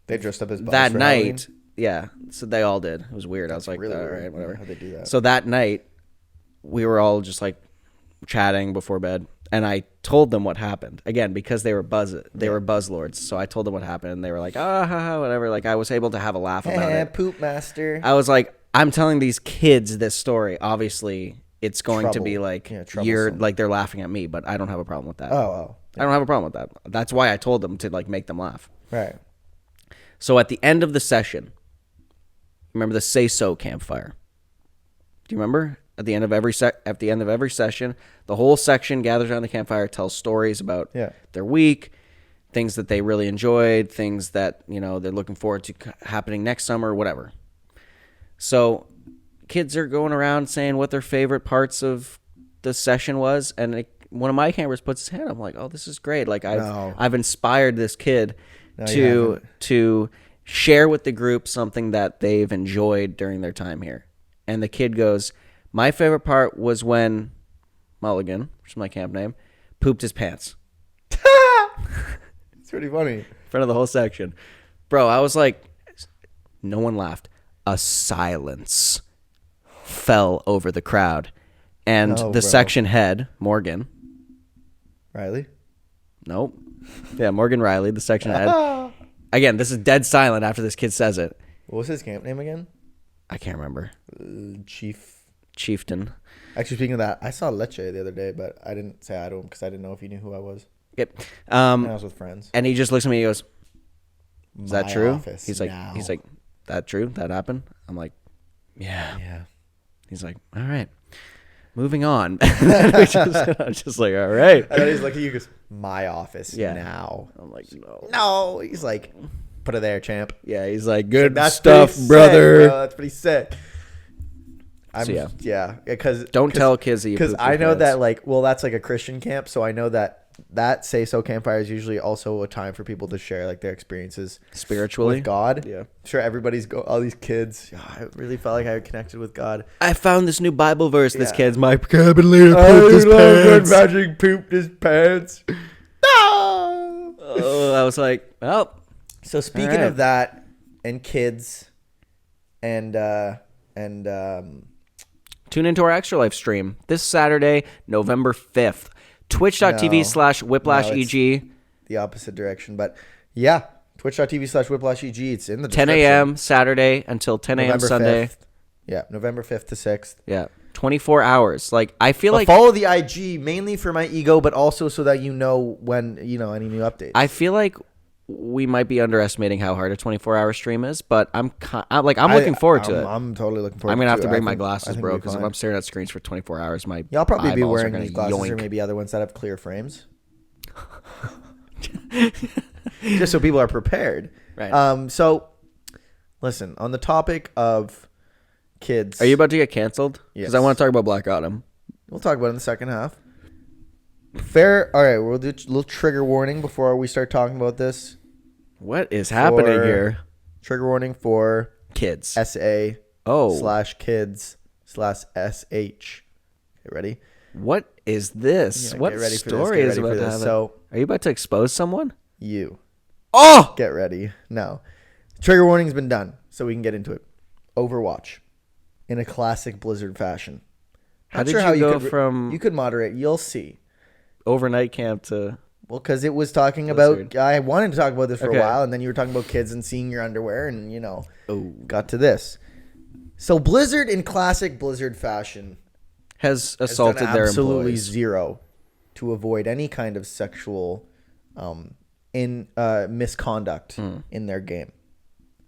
they dressed up as buzzes that for night. Halloween? Yeah, so they all did. It was weird. I was like, really all weird. right, whatever. How'd they do that? So that night, we were all just like chatting before bed, and I told them what happened again because they were were buzz lords. So I told them what happened, and they were like, whatever. Like I was able to have a laugh about it. Poop master. I was like, I'm telling these kids this story. Obviously, it's going to be like you're like they're laughing at me, but I don't have a problem with that. Oh. I don't have a problem with that. That's why I told them to like make them laugh. Right. So at the end of the session, remember the Say So campfire? Do you remember? At the end of every session, the whole section gathers around the campfire, tells stories about their week, things that they really enjoyed, things that they're looking forward to happening next summer, whatever. So kids are going around saying what their favorite parts of the session was, and one of my campers puts his hand up. I'm like, oh, this is great. Like I've inspired this kid to share with the group something that they've enjoyed during their time here. And the kid goes, my favorite part was when Mulligan, which is my camp name, pooped his pants. It's pretty funny. In front of the whole section. Bro, I was like, no one laughed. A silence fell over the crowd. And the section head, Morgan. Riley? Nope. Yeah, Morgan Riley, the section head. Again, this is dead silent after this kid says it. What was his camp name again? I can't remember. Chieftain. Actually, speaking of that, I saw Leche the other day, but I didn't say hi to him because I didn't know if he knew who I was. Yep. And I was with friends. And he just looks at me and he goes, is that true? He's like, now. that true? That happened? I'm like, yeah. He's like, all right. Moving on. I'm just like, all right. And then he's looking at you, goes, my office now. I'm like, no. No. He's like, put it there, champ. Yeah, he's like, good that's stuff, brother. Sick, bro. That's pretty sick. Because don't tell kids that you because I know that that's like a Christian camp, so I know that Say So campfire is usually also a time for people to share like their experiences spiritually with God. Yeah, sure. All these kids. I really felt like I connected with God. I found this new Bible verse. This kid's my cabin leader pooped his pants. Magic pooped his pants. No. Oh, I was like, oh. So speaking of that, and kids, and tune into our Extra Life stream this Saturday, November 5th. Twitch.tv/whiplasheg. The opposite direction. But yeah, twitch.tv/whiplasheg. It's in the 10 a.m. Saturday until 10 a.m. Sunday. 5th. Yeah, November 5th to 6th. Yeah, 24 hours. Like, I feel like... Follow the IG, mainly for my ego, but also so that you know when, any new updates. I feel like we might be underestimating how hard a 24-hour stream is, but I'm looking forward to it. I'm totally looking forward to it. I'm going to have to bring my glasses, bro, because if I'm staring at screens for 24 hours, my Y'all probably be eyeballs wearing these glasses or maybe other ones that have clear frames. Just so people are prepared. Right. So, listen, on the topic of kids. Are you about to get canceled? Yes. Because I want to talk about Black Autumn. We'll talk about it in the second half. Fair. All right, we'll do a little trigger warning before we start talking about this. What is happening here? Trigger warning for kids. SA. /kids/SH. Okay, ready? What is this? Yeah, what story is about to happen? So, are you about to expose someone? Oh! Get ready. No. Trigger warning's been done, so we can get into it. Overwatch. In a classic Blizzard fashion. How did you go from... You could moderate. You'll see. Overnight camp to... Well, because it was talking about... I wanted to talk about this for a while, and then you were talking about kids and seeing your underwear, and, got to this. So Blizzard, in classic Blizzard fashion... has assaulted their absolutely employees. Zero to avoid any kind of sexual misconduct in their game.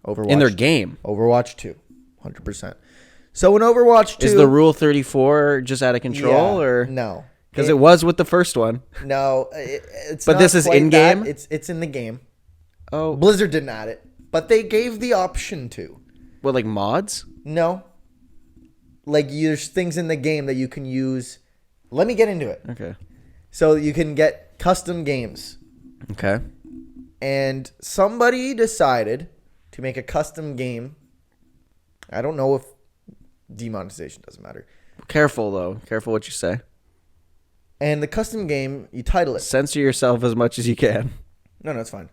Overwatch. In their game? Overwatch 2. 100%. So in Overwatch 2... Is the Rule 34 just out of control? Or no. Because it was with the first one. No. It's but not this is in-game? It's in the game. Oh. Blizzard didn't add it. but they gave the option to. Well, like mods? No. Like, there's things in the game that you can use. Let me get into it. Okay. So you can get custom games. Okay. And somebody decided to make a custom game. I don't know if demonetization doesn't matter. Careful, though. Careful what you say. And the custom game, you title it. Censor yourself as much as you can. No, it's fine.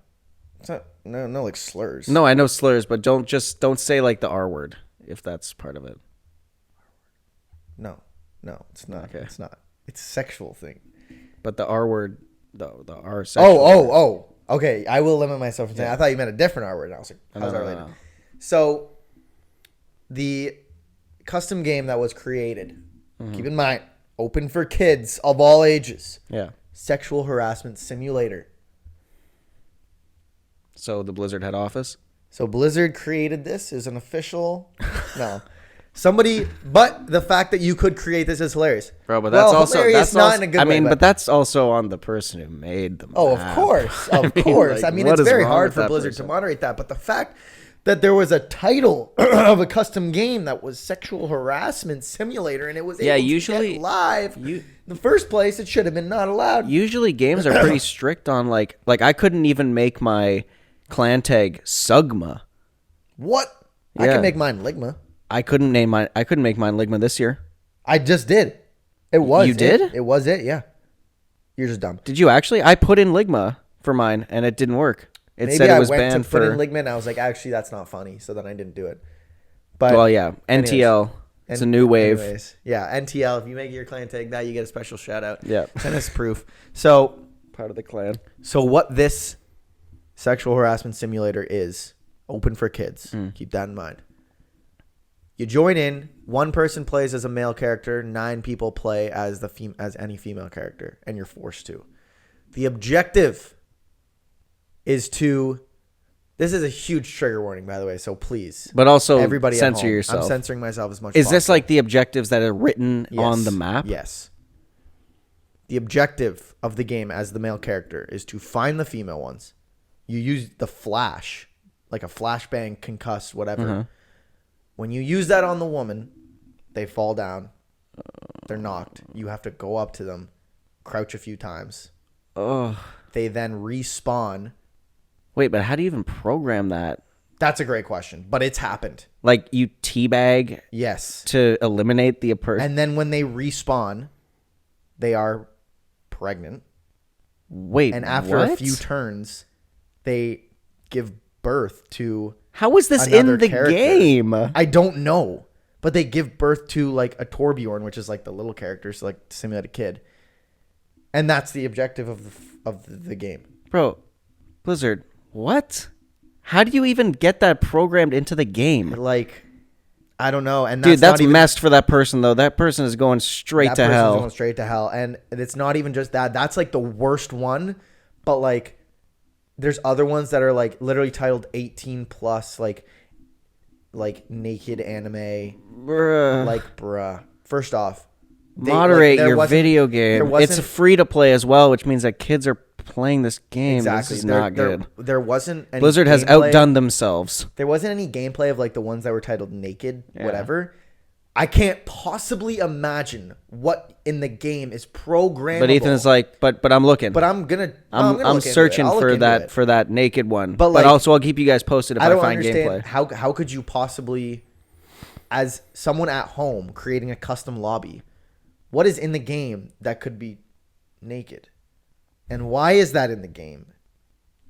It's not, no, like slurs. No, I know slurs, but don't say like the R word if that's part of it. No, it's not. Okay. It's not. It's a sexual thing. But the R word, the R sexual. Oh. Okay, I will limit myself from saying. I thought you meant a different R word. And I was like, how's that related? No. So, the custom game that was created, keep in mind, open for kids of all ages. Yeah. Sexual harassment simulator. So the Blizzard head office? So Blizzard created this as an official. No. Somebody, but the fact that you could create this is hilarious. Bro, but that's also hilarious, not in a good way. but that's also on the person who made the map. Oh, of course. Of course. I mean, it's very hard for Blizzard to moderate that, but the fact that there was a title of a custom game that was sexual harassment simulator and it was able to get live in the first place, it should have been not allowed. Usually games are pretty strict on like I couldn't even make my clan tag Sugma. What? I can make mine Ligma. I couldn't make mine Ligma this year. I just did. It was. You did? It was it, yeah. You're just dumb. Did you actually? I put in Ligma for mine and it didn't work. It Maybe said it was I went banned to for put in Ligma and I was like, actually, that's not funny. So then I didn't do it. But well, yeah, NTL. It's a new wave. Anyways, yeah, NTL. If you make your clan tag that, you get a special shout out. Yeah. Send us proof. So Part of the clan. So what this sexual harassment simulator is, open for kids. Keep that in mind. You join in. One person plays as a male character. 9 people play as as any female character, and you're forced to. The objective is to. This is a huge trigger warning, by the way. So please, but also everybody censor at home, yourself. I'm censoring myself as much. Is as this possible. like the objectives that are written on the map? Yes. The objective of the game as the male character is to find the female ones. You use the flash, like a flashbang, concuss, whatever. When you use that on the woman, they fall down. They're knocked. You have to go up to them, crouch a few times. Oh. They then respawn. Wait, but how do you even program that? That's a great question, but it's happened. Like you teabag Yes. to eliminate the person? And then when they respawn, they are pregnant. Wait, and after a few turns, they give birth to. How is this in the character. game? I don't know, but they give birth to like a Torbjorn, which is like the little character, so like to simulate a kid, and that's the objective of the game. Bro, Blizzard, what? How do you even get that programmed into the game? Like, I don't know. And dude, that's messed for that person though. That person is going straight to hell. Going straight to hell, and it's not even just that. That's like the worst one, but like. There's other ones that are like literally titled 18 plus, like naked anime. Bruh. Like, bruh. First off, moderate your video game. It's free to play as well, which means that kids are playing this game. Exactly. This is not good. There wasn't any Blizzard has gameplay. outdone themselves. There wasn't any gameplay of like the ones that were titled naked, whatever. I can't possibly imagine what in the game is programmable. But Ethan's like, but I'm looking. But I'm searching for that naked one. But like, also, I'll keep you guys posted if I find understand gameplay. How could you possibly, as someone at home creating a custom lobby, what is in the game that could be naked, and why is that in the game?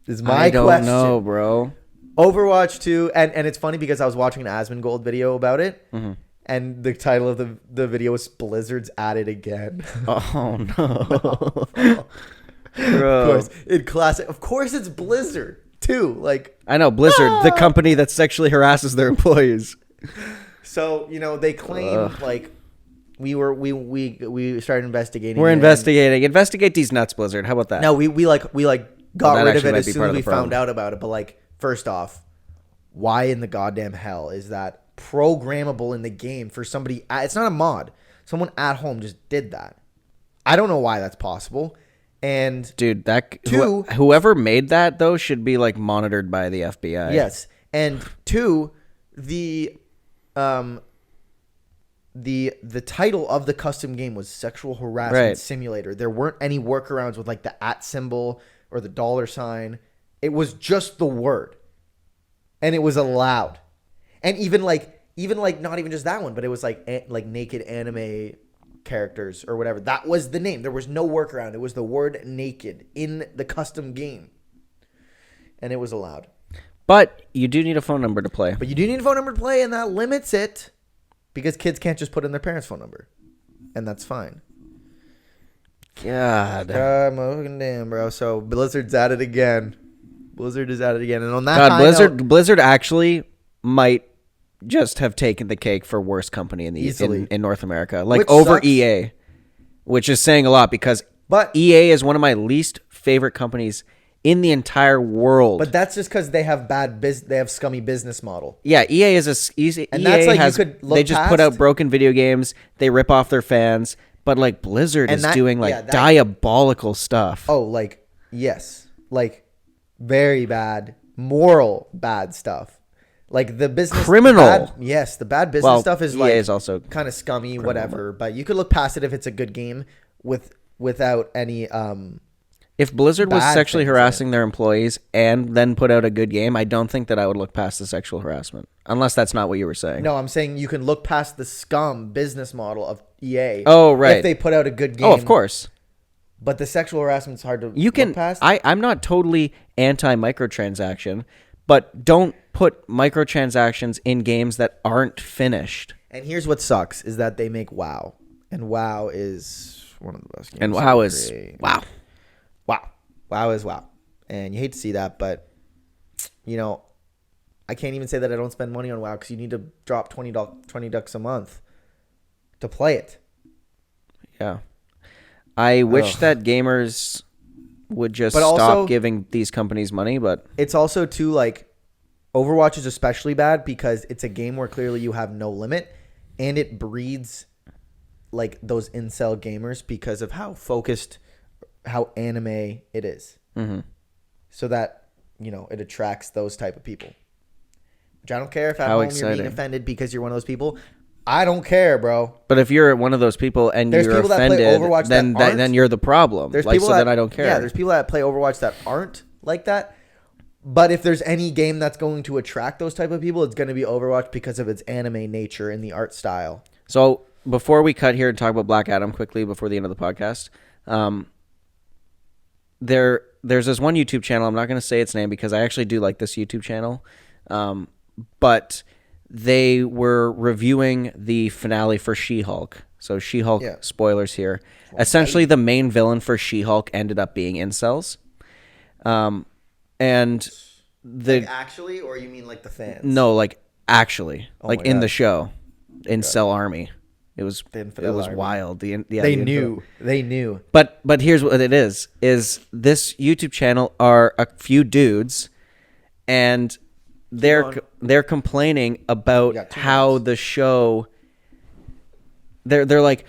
Is my question. I don't know, bro. Overwatch 2, and it's funny because I was watching an Asmongold video about it. And the title of the video was Blizzard's at it again. Oh, no. Bro. Of course it's Blizzard, too. Like, I know, Blizzard, the company that sexually harasses their employees. So, they claim, like, we started investigating. We're investigating. Investigate these nuts, Blizzard. How about that? No, we got rid of it as soon as we found problem. out about it. But, like, first off, why in the goddamn hell is that programmable in the game for somebody? It's not a mod. Someone at home just did that. I don't know why that's possible. And dude, whoever made that though should be like monitored by the FBI. Yes, And 2, the title of the custom game was Sexual Harassment Simulator. There weren't any workarounds with like the @ symbol or the $sign. It was just the word. And it was allowed. And even like not even just that one, but it was like naked anime characters or whatever. That was the name. There was no workaround. It was the word naked in the custom game. And it was allowed. But you do need a phone number to play. And that limits it. Because kids can't just put in their parents' phone number. And that's fine. God. Damn, bro. So Blizzard's at it again. And on that Blizzard actually might just have taken the cake for worst company in North America. Like, which over sucks. EA. Which is saying a lot because EA is one of my least favorite companies in the entire world. But that's just because they have they have scummy business model. Yeah, EA is EA that's like has, you could look they just past. Put out broken video games. They rip off their fans. But like Blizzard is doing like diabolical stuff. Oh, like, yes. Like very bad, moral bad stuff. Like the business criminal. The bad business stuff is EA is also kind of scummy, whatever. But you could look past it if it's a good game without any If Blizzard was sexually harassing their employees and then put out a good game, I don't think that I would look past the sexual harassment. Unless that's not what you were saying. No, I'm saying you can look past the scum business model of EA. Oh, right. If they put out a good game. Oh, of course. But the sexual harassment's hard to look past. I'm not totally anti-microtransaction, but don't put microtransactions in games that aren't finished. And here's what sucks is that they make WoW. And WoW is one of the best games. And WoW is WoW. WoW is WoW. And you hate to see that, but, you know, I can't even say that I don't spend money on WoW because you need to drop $20 a month to play it. Yeah. I wish that gamers would just stop giving these companies money, but... It's also, too, like, Overwatch is especially bad because it's a game where clearly you have no limit, and it breeds, like, those incel gamers because of how focused... how anime it is. Mm-hmm. So that, you know, it attracts those type of people. Which I don't care if at home you're being offended because you're one of those people. I don't care, bro. But if you're one of those people and you're offended, then you're the problem. There's people that I don't care. Yeah, there's people that play Overwatch that aren't like that. But if there's any game that's going to attract those type of people, it's going to be Overwatch because of its anime nature and the art style. So before we cut here and talk about Black Adam quickly before the end of the podcast, there's this one YouTube channel. I'm not going to say its name because I actually do like this YouTube channel. But they were reviewing the finale for She-Hulk. So She-Hulk, spoilers here. Essentially, the main villain for She-Hulk ended up being incels. And like actually, or you mean like the fans? No, like actually, like in the show, Incel Army. It was wild. They knew. But here's what it is this YouTube channel are a few dudes, and they're complaining about how the show. They're like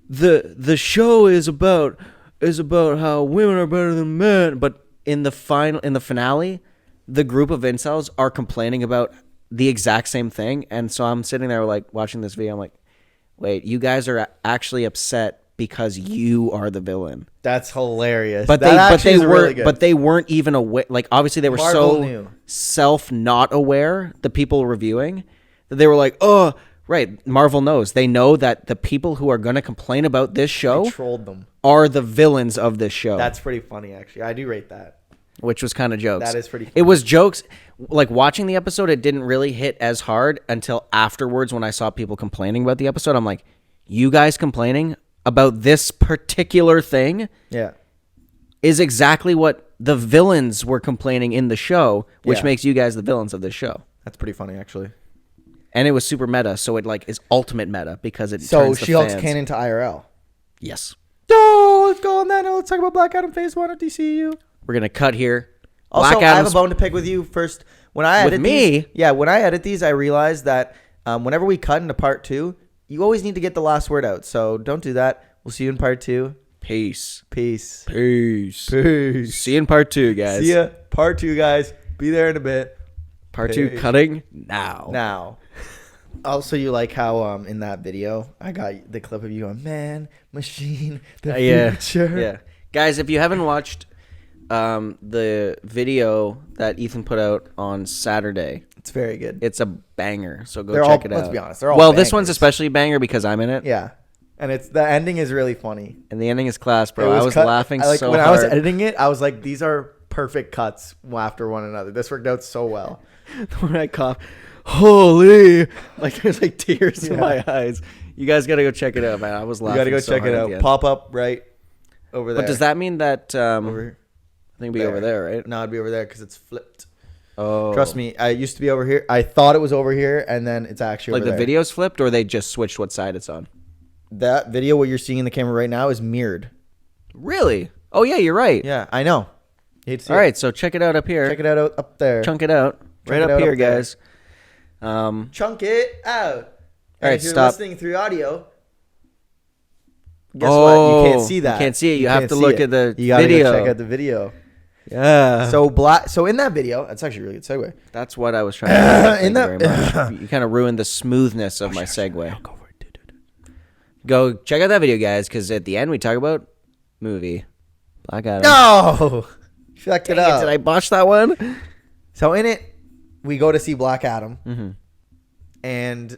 the show is about how women are better than men, but in the finale, the group of incels are complaining about the exact same thing, and so I'm sitting there like watching this video. I'm like, wait, you guys are actually upset because you are the villain. That's hilarious. But they weren't even aware. Like obviously they were not aware. The people reviewing that they were like, oh, right. Marvel knows. They know that the people who are going to complain about this show trolled them. Are the villains of this show. That's pretty funny, actually. I do rate that. Which was kind of jokes. That is pretty funny. It was jokes. Like watching the episode, it didn't really hit as hard until afterwards when I saw people complaining about the episode. I'm like, you guys complaining about this particular thing is exactly what the villains were complaining in the show, which makes you guys the villains of this show. That's pretty funny, actually. And it was super meta, so it like is ultimate meta because it so She-Hulk's canon to IRL. Yes. No, let's go on that. Now let's talk about Black Adam Phase 1 of DCU. We're gonna cut here. Also, I have a bone to pick with you first. When I edit these, I realized that whenever we cut into part 2, you always need to get the last word out. So don't do that. We'll see you in part 2. Peace. See you in part 2, guys. See ya. Part 2, guys. Be there in a bit. Part 2 cutting now. Now. Also, you like how in that video I got the clip of you going, man, machine, the future. Yeah. Guys, if you haven't watched the video that Ethan put out on Saturday, it's very good. It's a banger. So go They're check all, it out. let's be honest. They're all well, bangers. this one's especially a banger because I'm in it. Yeah. And the ending is really funny. And the ending is class, bro. I was laughing so when hard. I was editing it, I was like, these are perfect cuts after one another. This worked out so well. When I cough, holy, like there's like tears in my eyes. You guys gotta go check it out, man. I was laughing. You gotta go check it out. Pop up right over there. But does that mean that over here? I think it'd be over there, right? No, it'd be over there because it's flipped. Oh, trust me. I used to be over here. I thought it was over here, and then it's actually like over the there. video's flipped, or they just switched what side it's on. That video, what you're seeing in the camera right now, is mirrored. Really? Oh yeah, you're right. Yeah, I know. All right, so check it out up here. Check it out up there. Chunk it out. Right up here, guys. Chunk it out. All right, if you're stop. listening through audio, guess what? You can't see that. You can't see it. You have to look at the you gotta video. Go check out the video. Yeah. So in that video, that's actually a really good segue. That's what I was trying to do. Thank In you that- very much. You kind of ruined the smoothness of my segue. Go check out that video, guys, because at the end we talk about movie Black Adam. No, check it Dang it, out. did I botch that one? So in it, we go to see Black Adam, Mm-hmm. and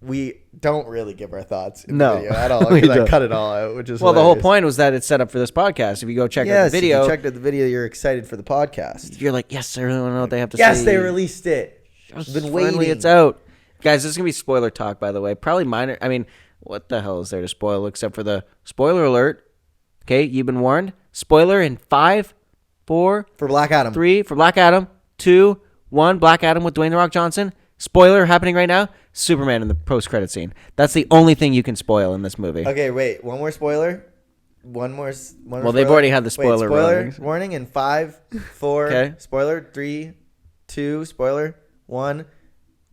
we don't really give our thoughts in No, the video at all. we Because I don't. cut it all out, which is Well, the whole hilarious. point was that it's set up for this podcast. If you go check out the If video, you checked out the video, you're excited for the podcast. you're like, yes, I really want to know what they have to say. Yes, they released it. I've been Finally, waiting. it's out. Guys, this is going to be spoiler talk, by the way. Probably minor. I mean, what the hell is there to spoil except for the spoiler alert? Okay, you've been warned. Spoiler in 5, 4, For Black Adam. 3 for Black Adam, 2, 1, Black Adam with Dwayne The Rock Johnson. Spoiler happening right now. Superman in the post-credit scene. That's the only thing you can spoil in this movie. Okay, wait. One more spoiler. One more Well, spoiler. they've already had the spoiler warnings. warning in 5, 4. Okay. Spoiler 3, 2. Spoiler 1.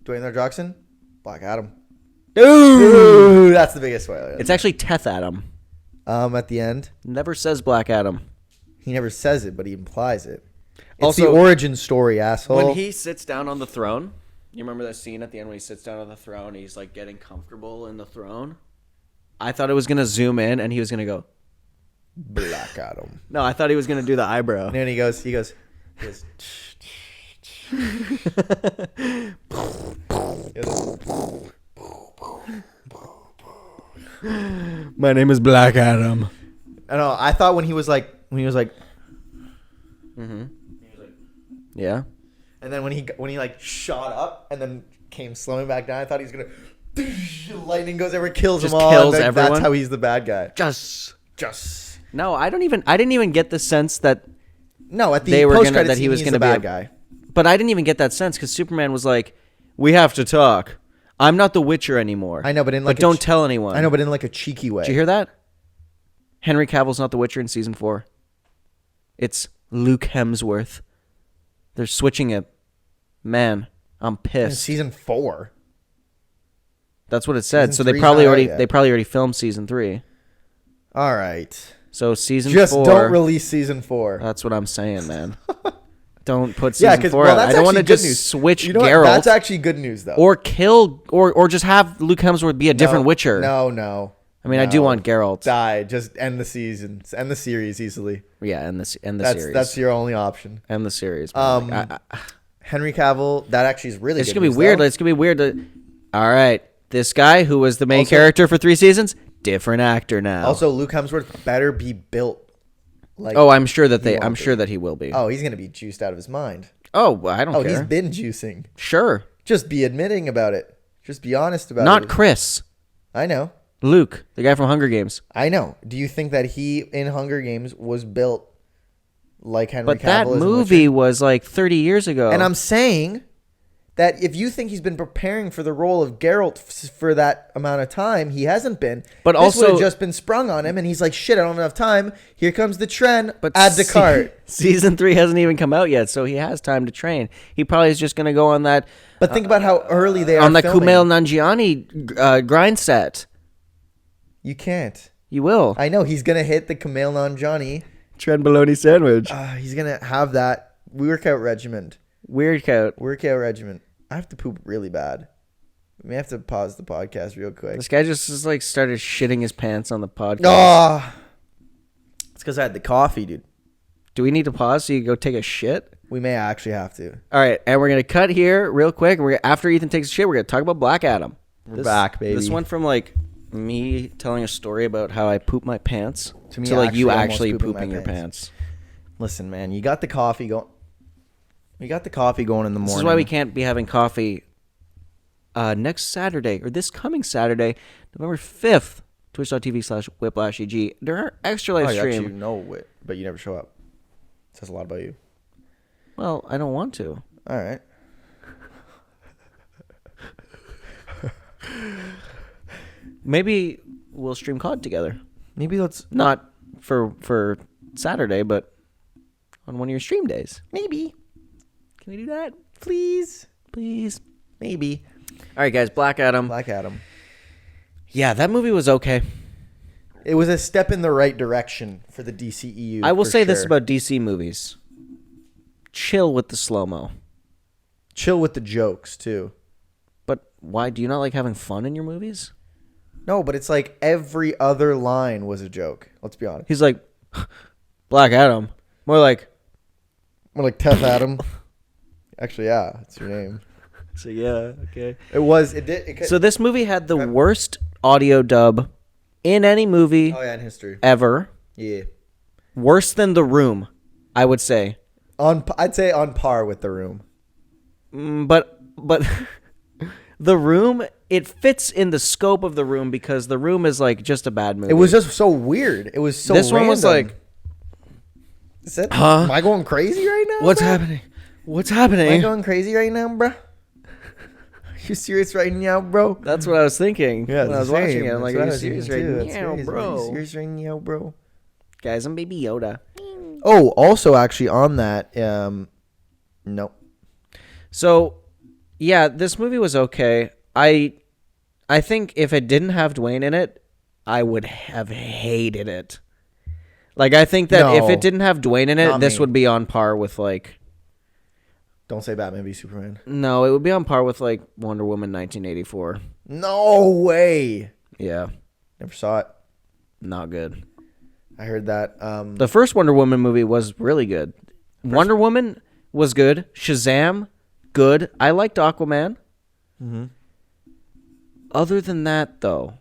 Dwayne The Rock Johnson. Black Adam. Ooh, that's the biggest spoiler. It's actually Teth Adam. At the end, Never says Black Adam. he never says it, but he implies it. It's Also, the origin story, asshole. When he sits down on the throne, you remember that scene at the end when he sits down on the throne, he's like getting comfortable in the throne? I thought it was going to zoom in and he was going to go, Black Adam. no, I thought he was going to do the eyebrow. And then he goes. My name is Black Adam. I know. I thought when he was like, Mm-hmm. Yeah. and then when he like shot up and then came slowing back down, I thought he was gonna. Lightning goes over, kills Just them all. kills and everyone? That's how he's the bad guy. Just. No, I didn't even get the sense that, no. At the They were gonna- post-credit that he scene, was he's gonna the be bad a- guy. but I didn't even get that sense because Superman was like, we have to talk. I'm not the Witcher anymore. I know, but in like But don't tell anyone. I know, but in like a cheeky way. Did you hear that? Henry Cavill's not the Witcher in season 4. It's Luke Hemsworth. They're switching it. Man, I'm In pissed. season 4. That's what it said. Season So they 3's probably not out already yet. filmed season 3. All right. So season Just 4. don't release season 4. That's what I'm saying, man. Don't put Yeah, season because 4 well, out. that's I don't want to actually good just news. switch You know what? Geralt That's actually good news, though. or kill or just have Luke Hemsworth be a different Witcher. No. I mean, I do want Geralt. Die. Just end the season. End the series easily. Yeah, and the series. That's your only option. End the series. man. Like, Henry Cavill. That actually is really. It's good gonna be news, weird. though. It's gonna be weird. All right, this guy who was the main Also- character for 3 seasons, different actor now. Also, Luke Hemsworth better be built. Like. oh, I'm sure that won't I'm be. sure that he will be. Oh, he's gonna be juiced out of his mind. Oh, well, I don't Oh, care. he's been juicing. Sure, Just be admitting about it. Just be honest about it. not Chris. I know. Luke, the guy from Hunger Games. I know. Do you think that he in Hunger Games was built like Henry But Cavill that is in movie Witcher? was like 30 years ago. And I'm saying that if you think he's been preparing for the role of Geralt for that amount of time, he hasn't been. But this also- would have just been sprung on him, and he's like, "Shit, I don't have enough time. Here comes the trend. but Add to cart." Season 3 hasn't even come out yet, so he has time to train. He probably is just gonna go on that But think about how early they are on the filming. Kumail Nanjiani grind set. You can't. You will. I know he's gonna hit the Kumail Nanjiani. Trent bologna sandwich. He's gonna have that workout regimen. Workout regimen. I have to poop really bad. We may have to pause the podcast real quick. This guy just started shitting his pants on the podcast. Oh, it's because I had the coffee, dude. Do we need to pause so you go take a shit? We may actually have to. All right, and we're gonna cut here real quick. After Ethan takes a shit, we're gonna talk about Black Adam. We're back, baby. This went from me telling a story about how I poop my pants to me you actually pooping your pants. Listen, man, you got the coffee going. We got the coffee going in the morning. This is why we can't be having coffee next Saturday or this coming Saturday, November 5th. Twitch.tv/WhiplashEG. During our extra live stream. You know it, but you never show up. It says a lot about you. Well, I don't want to. All right. Maybe we'll stream COD together. Maybe let's not for Saturday, but on one of your stream days. Maybe. Can we do that? Please. Maybe. All right, guys. Black Adam. Yeah, that movie was okay. It was a step in the right direction for the DCEU. I will say this about DC movies. Chill with the slow-mo. Chill with the jokes, too. But why? Do you not like having fun in your movies? No, but it's like every other line was a joke. Let's be honest. He's like, Black Adam. More like Tough Adam. Actually, yeah, that's your name. So, yeah, okay. It was. It did. So this movie had the worst audio dub in any movie in history. Ever. Yeah. Worse than The Room, I would say. I'd say on par with The Room. But The Room, it fits in the scope of The Room because The Room is just a bad movie. It was just so weird. It was so This random. one was am I going crazy right now? What's bro? happening? What's happening? Am I going crazy right now, bro? Are you serious right now, bro? That's what I was thinking when I was watching it. I'm like, are are you serious right now, bro? Are you serious right now, bro? Guys, I'm Baby Yoda. Oh, also, actually, on that, no. So, yeah, this movie was okay. I think if it didn't have Dwayne in it, I would have hated it. I think that if it didn't have Dwayne in it, this would be on par with Don't say Batman v Superman. No, it would be on par with Wonder Woman 1984. No way. Yeah. Never saw it. Not good. I heard that. The first Wonder Woman movie was really good. Wonder Woman was good. Shazam, good. I liked Aquaman. Mm-hmm. Other than that, though,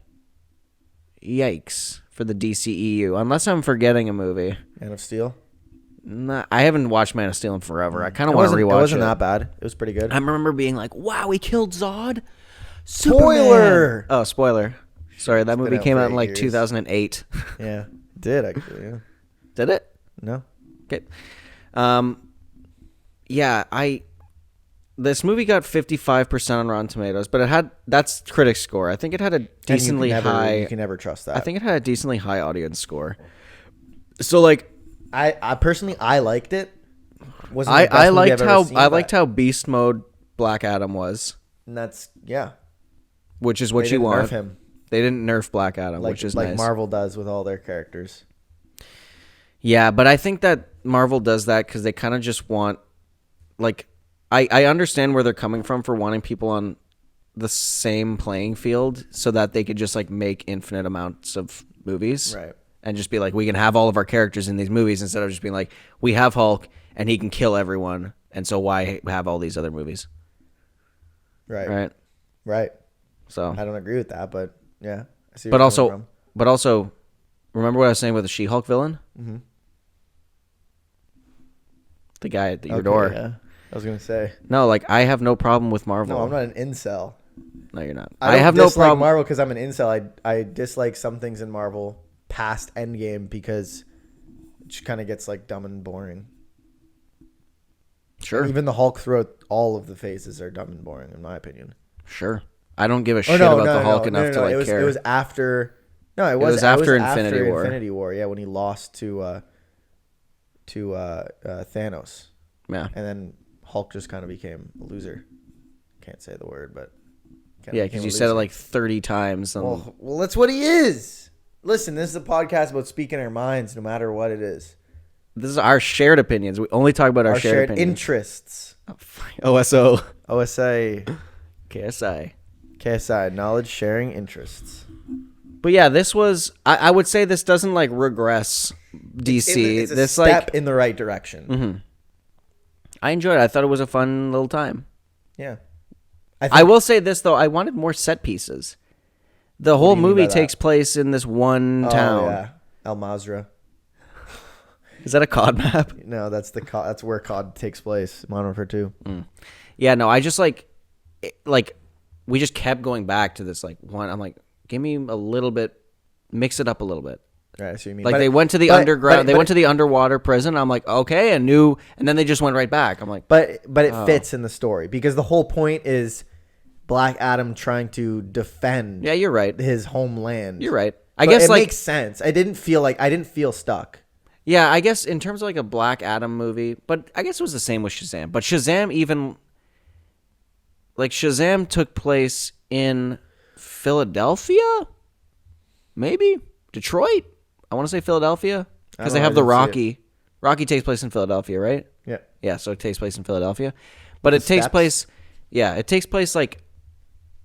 yikes for the DCEU. Unless I'm forgetting a movie. Man of Steel. Nah, I haven't watched Man of Steel in forever. I kind of want to rewatch it. It wasn't that bad. It was pretty good. I remember being like, wow, he killed Zod. Spoiler! Superman. Oh, spoiler. Sorry, that movie came out in 2008. Yeah, it did actually. Yeah. Did it? No. Okay. Yeah, this movie got 55% on Rotten Tomatoes, but that's critic score. I think it had a decently high. You can never trust that. I think it had a decently high audience score. So I personally liked it. I liked how beast mode Black Adam was. And that's which is what you want. Nerf him. They didn't nerf Black Adam, which is nice. Like Marvel does with all their characters. Yeah, but I think that Marvel does that because they kind of just want, I understand where they're coming from for wanting people on the same playing field so that they could just make infinite amounts of movies. Right. And just be we can have all of our characters in these movies instead of just being we have Hulk and he can kill everyone. And so why have all these other movies? Right. So I don't agree with that, but yeah. I see but also, remember what I was saying with the She-Hulk villain? Mm-hmm. The guy at your door. Yeah. I was going to say. No, I have no problem with Marvel. No, I'm not an incel. No, you're not. I have no problem Marvel because I'm an incel. I dislike some things in Marvel past Endgame because it just kind of gets dumb and boring. Sure. And even the Hulk throughout all of the phases are dumb and boring, in my opinion. Sure. I don't give a shit about the Hulk enough to care. It was after. No, it was after Infinity War. Infinity War, yeah, when he lost to Thanos. Yeah. And then Hulk just kind of became a loser. Can't say the word, but yeah, because you said it 30 times. Well, that's what he is. Listen, this is a podcast about speaking our minds, no matter what it is. This is our shared opinions. We only talk about our shared opinions. Interests. OSO. O.S.I. KSI. KSI. Knowledge sharing interests. But yeah, this was. I would say this doesn't like regress DC. It's a this step like in the right direction. Mm-hmm. I enjoyed it. I thought it was a fun little time. Yeah. I will say this though. I wanted more set pieces. The whole movie takes place in this one town. Oh yeah, El Mazra. Is that a COD map? No, that's that's where COD takes place. Modern Warfare 2. Yeah, no, I just like we just kept going back to this like one. I'm like, give me a little bit, mix it up a little bit. Right, I see what you mean. Like they went to the underground, they went to the underwater prison. I'm like, okay, and then they just went right back. I'm like, but it fits in the story because the whole point is Black Adam trying to defend. Yeah, you're right. His homeland. You're right. I guess it like makes sense. I didn't feel stuck. Yeah, I guess in terms of like a Black Adam movie, but I guess it was the same with Shazam. But Shazam Shazam took place in Philadelphia, maybe Detroit. I want to say Philadelphia because they have the Rocky. Rocky takes place in Philadelphia, right? Yeah. Yeah, so it takes place in Philadelphia, but it takes place. Yeah, it takes place like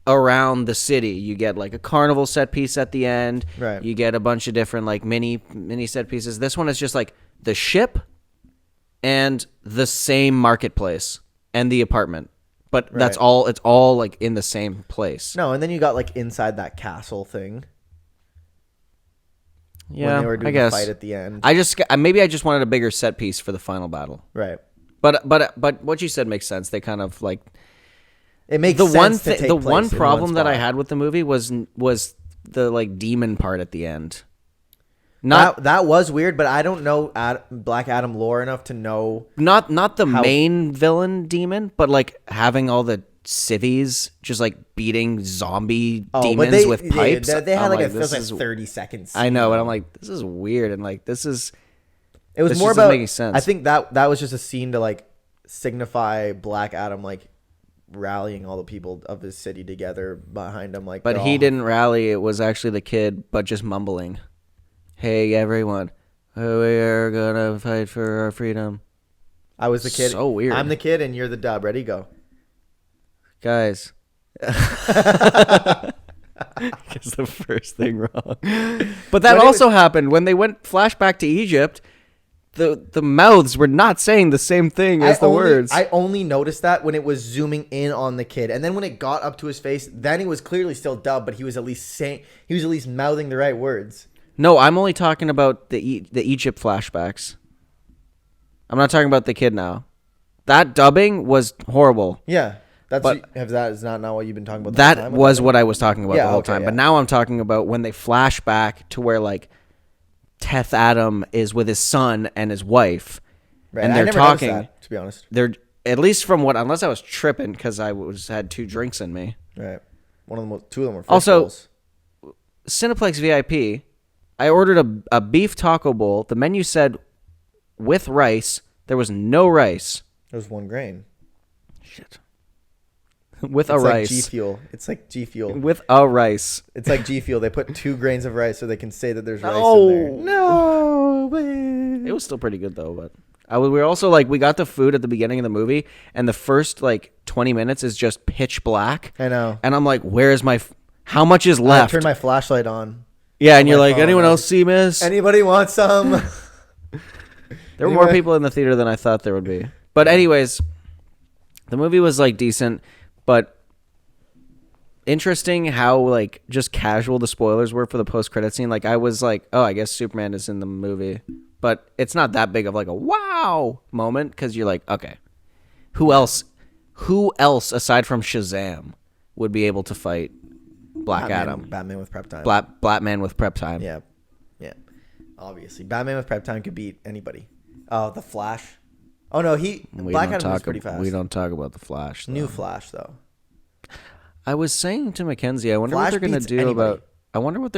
around the city. You get like a carnival set piece at the end. Right. You get a bunch of different like mini set pieces. This one is just like the ship and the same marketplace and the apartment. But that's all. It's all like in the same place. No, and then you got like inside that castle thing. Yeah, when they were doing the fight at the end. I just wanted a bigger set piece for the final battle. Right. But what you said makes sense. They kind of like it makes sense. The one problem that I had with the movie was the like demon part at the end. That was weird, but I don't know Black Adam lore enough to know. Not the main villain demon, but like having all the civvies just like beating zombie demons with pipes. They had it feels like 30 seconds. I know, and I'm like, this is weird, and like this is. It was more about making sense. I think that was just a scene to like signify Black Adam like rallying all the people of his city together behind him. Like, but he didn't rally. It was actually the kid, but just mumbling. Hey everyone, we are gonna fight for our freedom. I was the kid. So weird. I'm the kid and you're the dub. Ready, go. Guys. It's the first thing wrong. But that also happened when they went flashback to Egypt. The mouths were not saying the same thing as the words. I only noticed that when it was zooming in on the kid. And then when it got up to his face, then he was clearly still dubbed, but he was at least mouthing the right words. No, I'm only talking about the Egypt flashbacks. I'm not talking about the kid now. That dubbing was horrible. Yeah. That is not what you've been talking about. That was what I was talking about the whole time. Yeah. But now I'm talking about when they flash back to where like Teth Adam is with his son and his wife, right. And they're talking. That, to be honest, they're at least from what, unless I was tripping because I had 2 drinks in me. Right. Two of them were also bowls. Cineplex VIP. I ordered a beef taco bowl. The menu said with rice. There was no rice. There was 1 grain. Shit. With a rice. G Fuel. It's like G Fuel. With a rice. It's like G Fuel. They put 2 grains of rice so they can say that there's rice in there. No, man. It was still pretty good though, but we were also like we got the food at the beginning of the movie and the first like 20 minutes is just pitch black. I know. And I'm like, where's how much is left? I turned my flashlight on. Yeah, and you're like, anyone else see miss? Anybody want some? There were more people in the theater than I thought there would be. But anyways, the movie was like decent. But interesting how like just casual the spoilers were for the post-credit scene. Like I was like, oh, I guess Superman is in the movie, but it's not that big of like a wow moment because you're like, okay, who else aside from Shazam would be able to fight Black Adam? Batman with prep time. Black man with prep time. Yeah. Obviously, Batman with prep time could beat anybody. Oh, the Flash. Oh no, Black Adam was pretty fast. We don't talk about the Flash. Though. New Flash though. I was saying to Mackenzie, I wonder what they're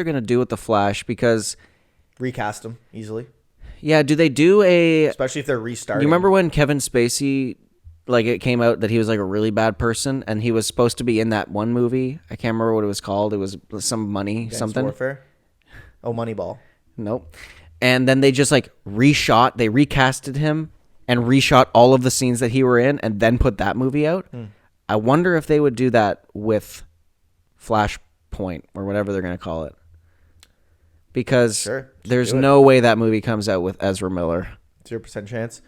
gonna do with the Flash because recast him easily. Yeah, do they do especially if they're restarting? You remember when Kevin Spacey, like it came out that he was like a really bad person and he was supposed to be in that one movie? I can't remember what it was called. It was some money Advanced something. Warfare. Oh, Moneyball. Nope. and then they just like they recasted him and reshot all of the scenes that he were in and then put that movie out. I wonder if they would do that with Flashpoint or whatever they're going to call it. Because there's no way that movie comes out with Ezra Miller. 0% chance.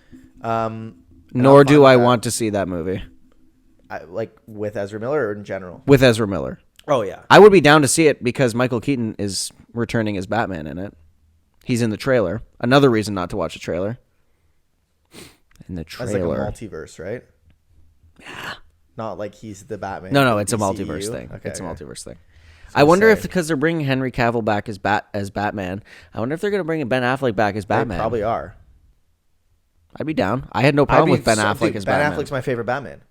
Nor do I want to see that movie. Like with Ezra Miller or in general? With Ezra Miller. Oh, yeah. I would be down to see it because Michael Keaton is returning as Batman in it. He's in the trailer. Another reason not to watch the trailer. In the trailer. That's like a multiverse, right? Yeah. Not like he's the Batman. No, it's a multiverse thing. Okay, it's a multiverse thing. I wonder if because they're bringing Henry Cavill back as Batman, I wonder if they're going to bring Ben Affleck back as Batman. They probably are. I'd be down. I had no problem with Ben Affleck as Batman. Ben Affleck's my favorite Batman.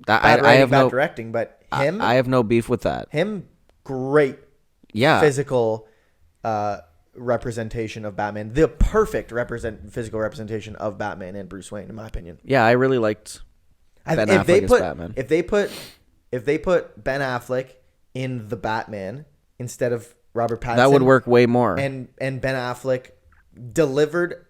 I have no directing, but him. I have no beef with that. Him, great. Yeah. Physical representation of Batman. The perfect physical representation of Batman and Bruce Wayne, in my opinion. Yeah, I really liked Ben Affleck as Batman. If they put Ben Affleck in the Batman instead of Robert Pattinson, that would work way more. And Ben Affleck delivered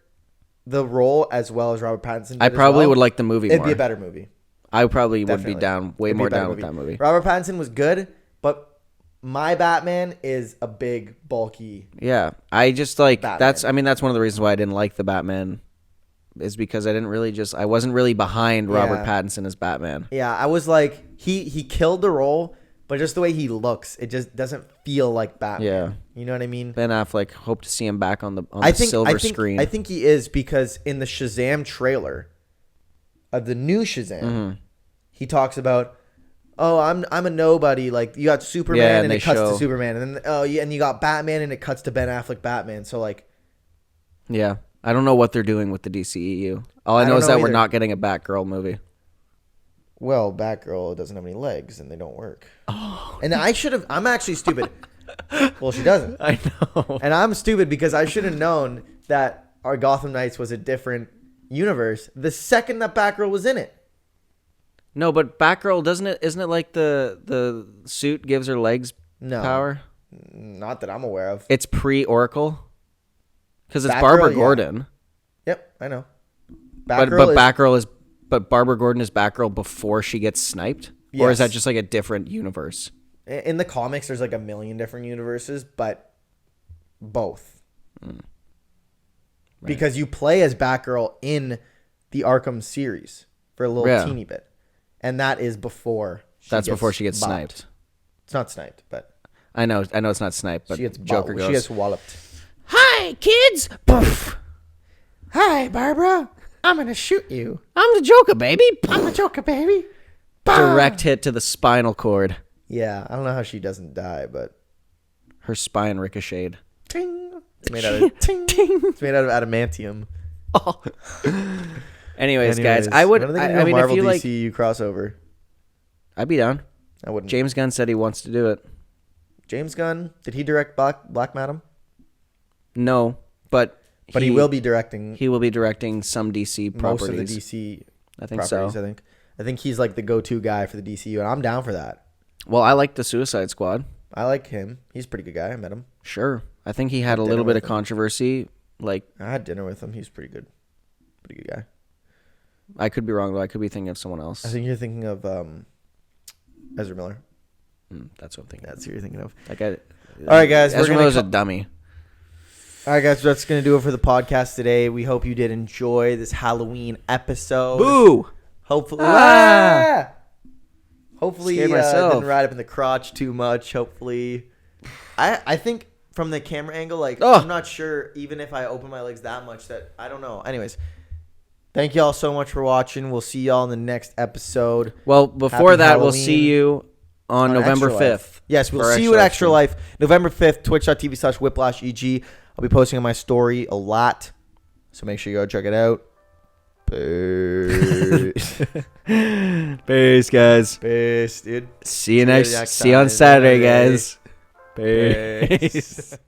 the role as well as Robert Pattinson did I probably would like the movie more. It'd be a better movie. I probably would be down more down with that movie. Robert Pattinson was good, but my Batman is a big, bulky. Yeah, I just like Batman. that's one of the reasons why I didn't like the Batman, is because I wasn't really behind Robert Pattinson as Batman. Yeah, I was like, he killed the role, but just the way he looks, it just doesn't feel like Batman. Yeah, you know what I mean. Ben Affleck, hope to see him back on the silver screen. I think he is, because in the Shazam trailer, of the new Shazam, he talks about, I'm a nobody. Like, you got Superman and it cuts to Superman, and then and you got Batman and it cuts to Ben Affleck Batman. So like, yeah, I don't know what they're doing with the DCEU. All I know is that we're not getting a Batgirl movie. Well, Batgirl doesn't have any legs and they don't work. Oh. And I'm actually stupid. Well, she doesn't. I know. And I'm stupid because I should have known that our Gotham Knights was a different universe the second that Batgirl was in it. No, but Batgirl, isn't it like the suit gives her legs power? Not that I'm aware of. It's pre-Oracle? Because it's Barbara Gordon. Yep, I know. But Barbara Gordon is Batgirl before she gets sniped? Yes. Or is that just like a different universe? In the comics, there's like a million different universes, but both. Right. Because you play as Batgirl in the Arkham series for a little teeny bit. And that is before before she gets sniped. It's not sniped, but I know it's not sniped, but Joker goes. She gets walloped. Hi, kids! Poof. Hi, Barbara. I'm gonna shoot you. I'm the Joker, baby. I'm the Joker, baby. Direct hit to the spinal cord. Yeah, I don't know how she doesn't die, but her spine ricocheted. Ting. It's made out of ting. It's made out of adamantium. Oh. Anyways, guys, I would. I mean, Marvel if you DCU crossover, I'd be down. I wouldn't. James Gunn said he wants to do it. James Gunn, did he direct Black Madam? No, but he will be directing. He will be directing some DC properties. Most of the DC. I think so. I think he's like the go-to guy for the DCU, and I'm down for that. Well, I like the Suicide Squad. I like him. He's a pretty good guy. I met him. Sure. I think he had a little bit of controversy. Like, I had dinner with him. He's pretty good. Pretty good guy. I could be wrong, though. I could be thinking of someone else. I think you're thinking of Ezra Miller. That's what I'm thinking. That's who you're thinking of. All right, guys. Ezra Miller's a dummy. All right, guys. That's going to do it for the podcast today. We hope you did enjoy this Halloween episode. Boo! Hopefully. Hopefully, didn't ride up in the crotch too much. Hopefully. I think from the camera angle, I'm not sure, even if I open my legs that much, that I don't know. Anyways. Thank you all so much for watching. We'll see y'all in the next episode. Well, before that, we'll see you on November 5th. Yes, we'll see you at Extra Life. November 5th, twitch.tv/whiplasheg. I'll be posting on my story a lot, so make sure you go check it out. Peace. Peace, guys. Peace, dude. See you on Saturday, guys. Peace.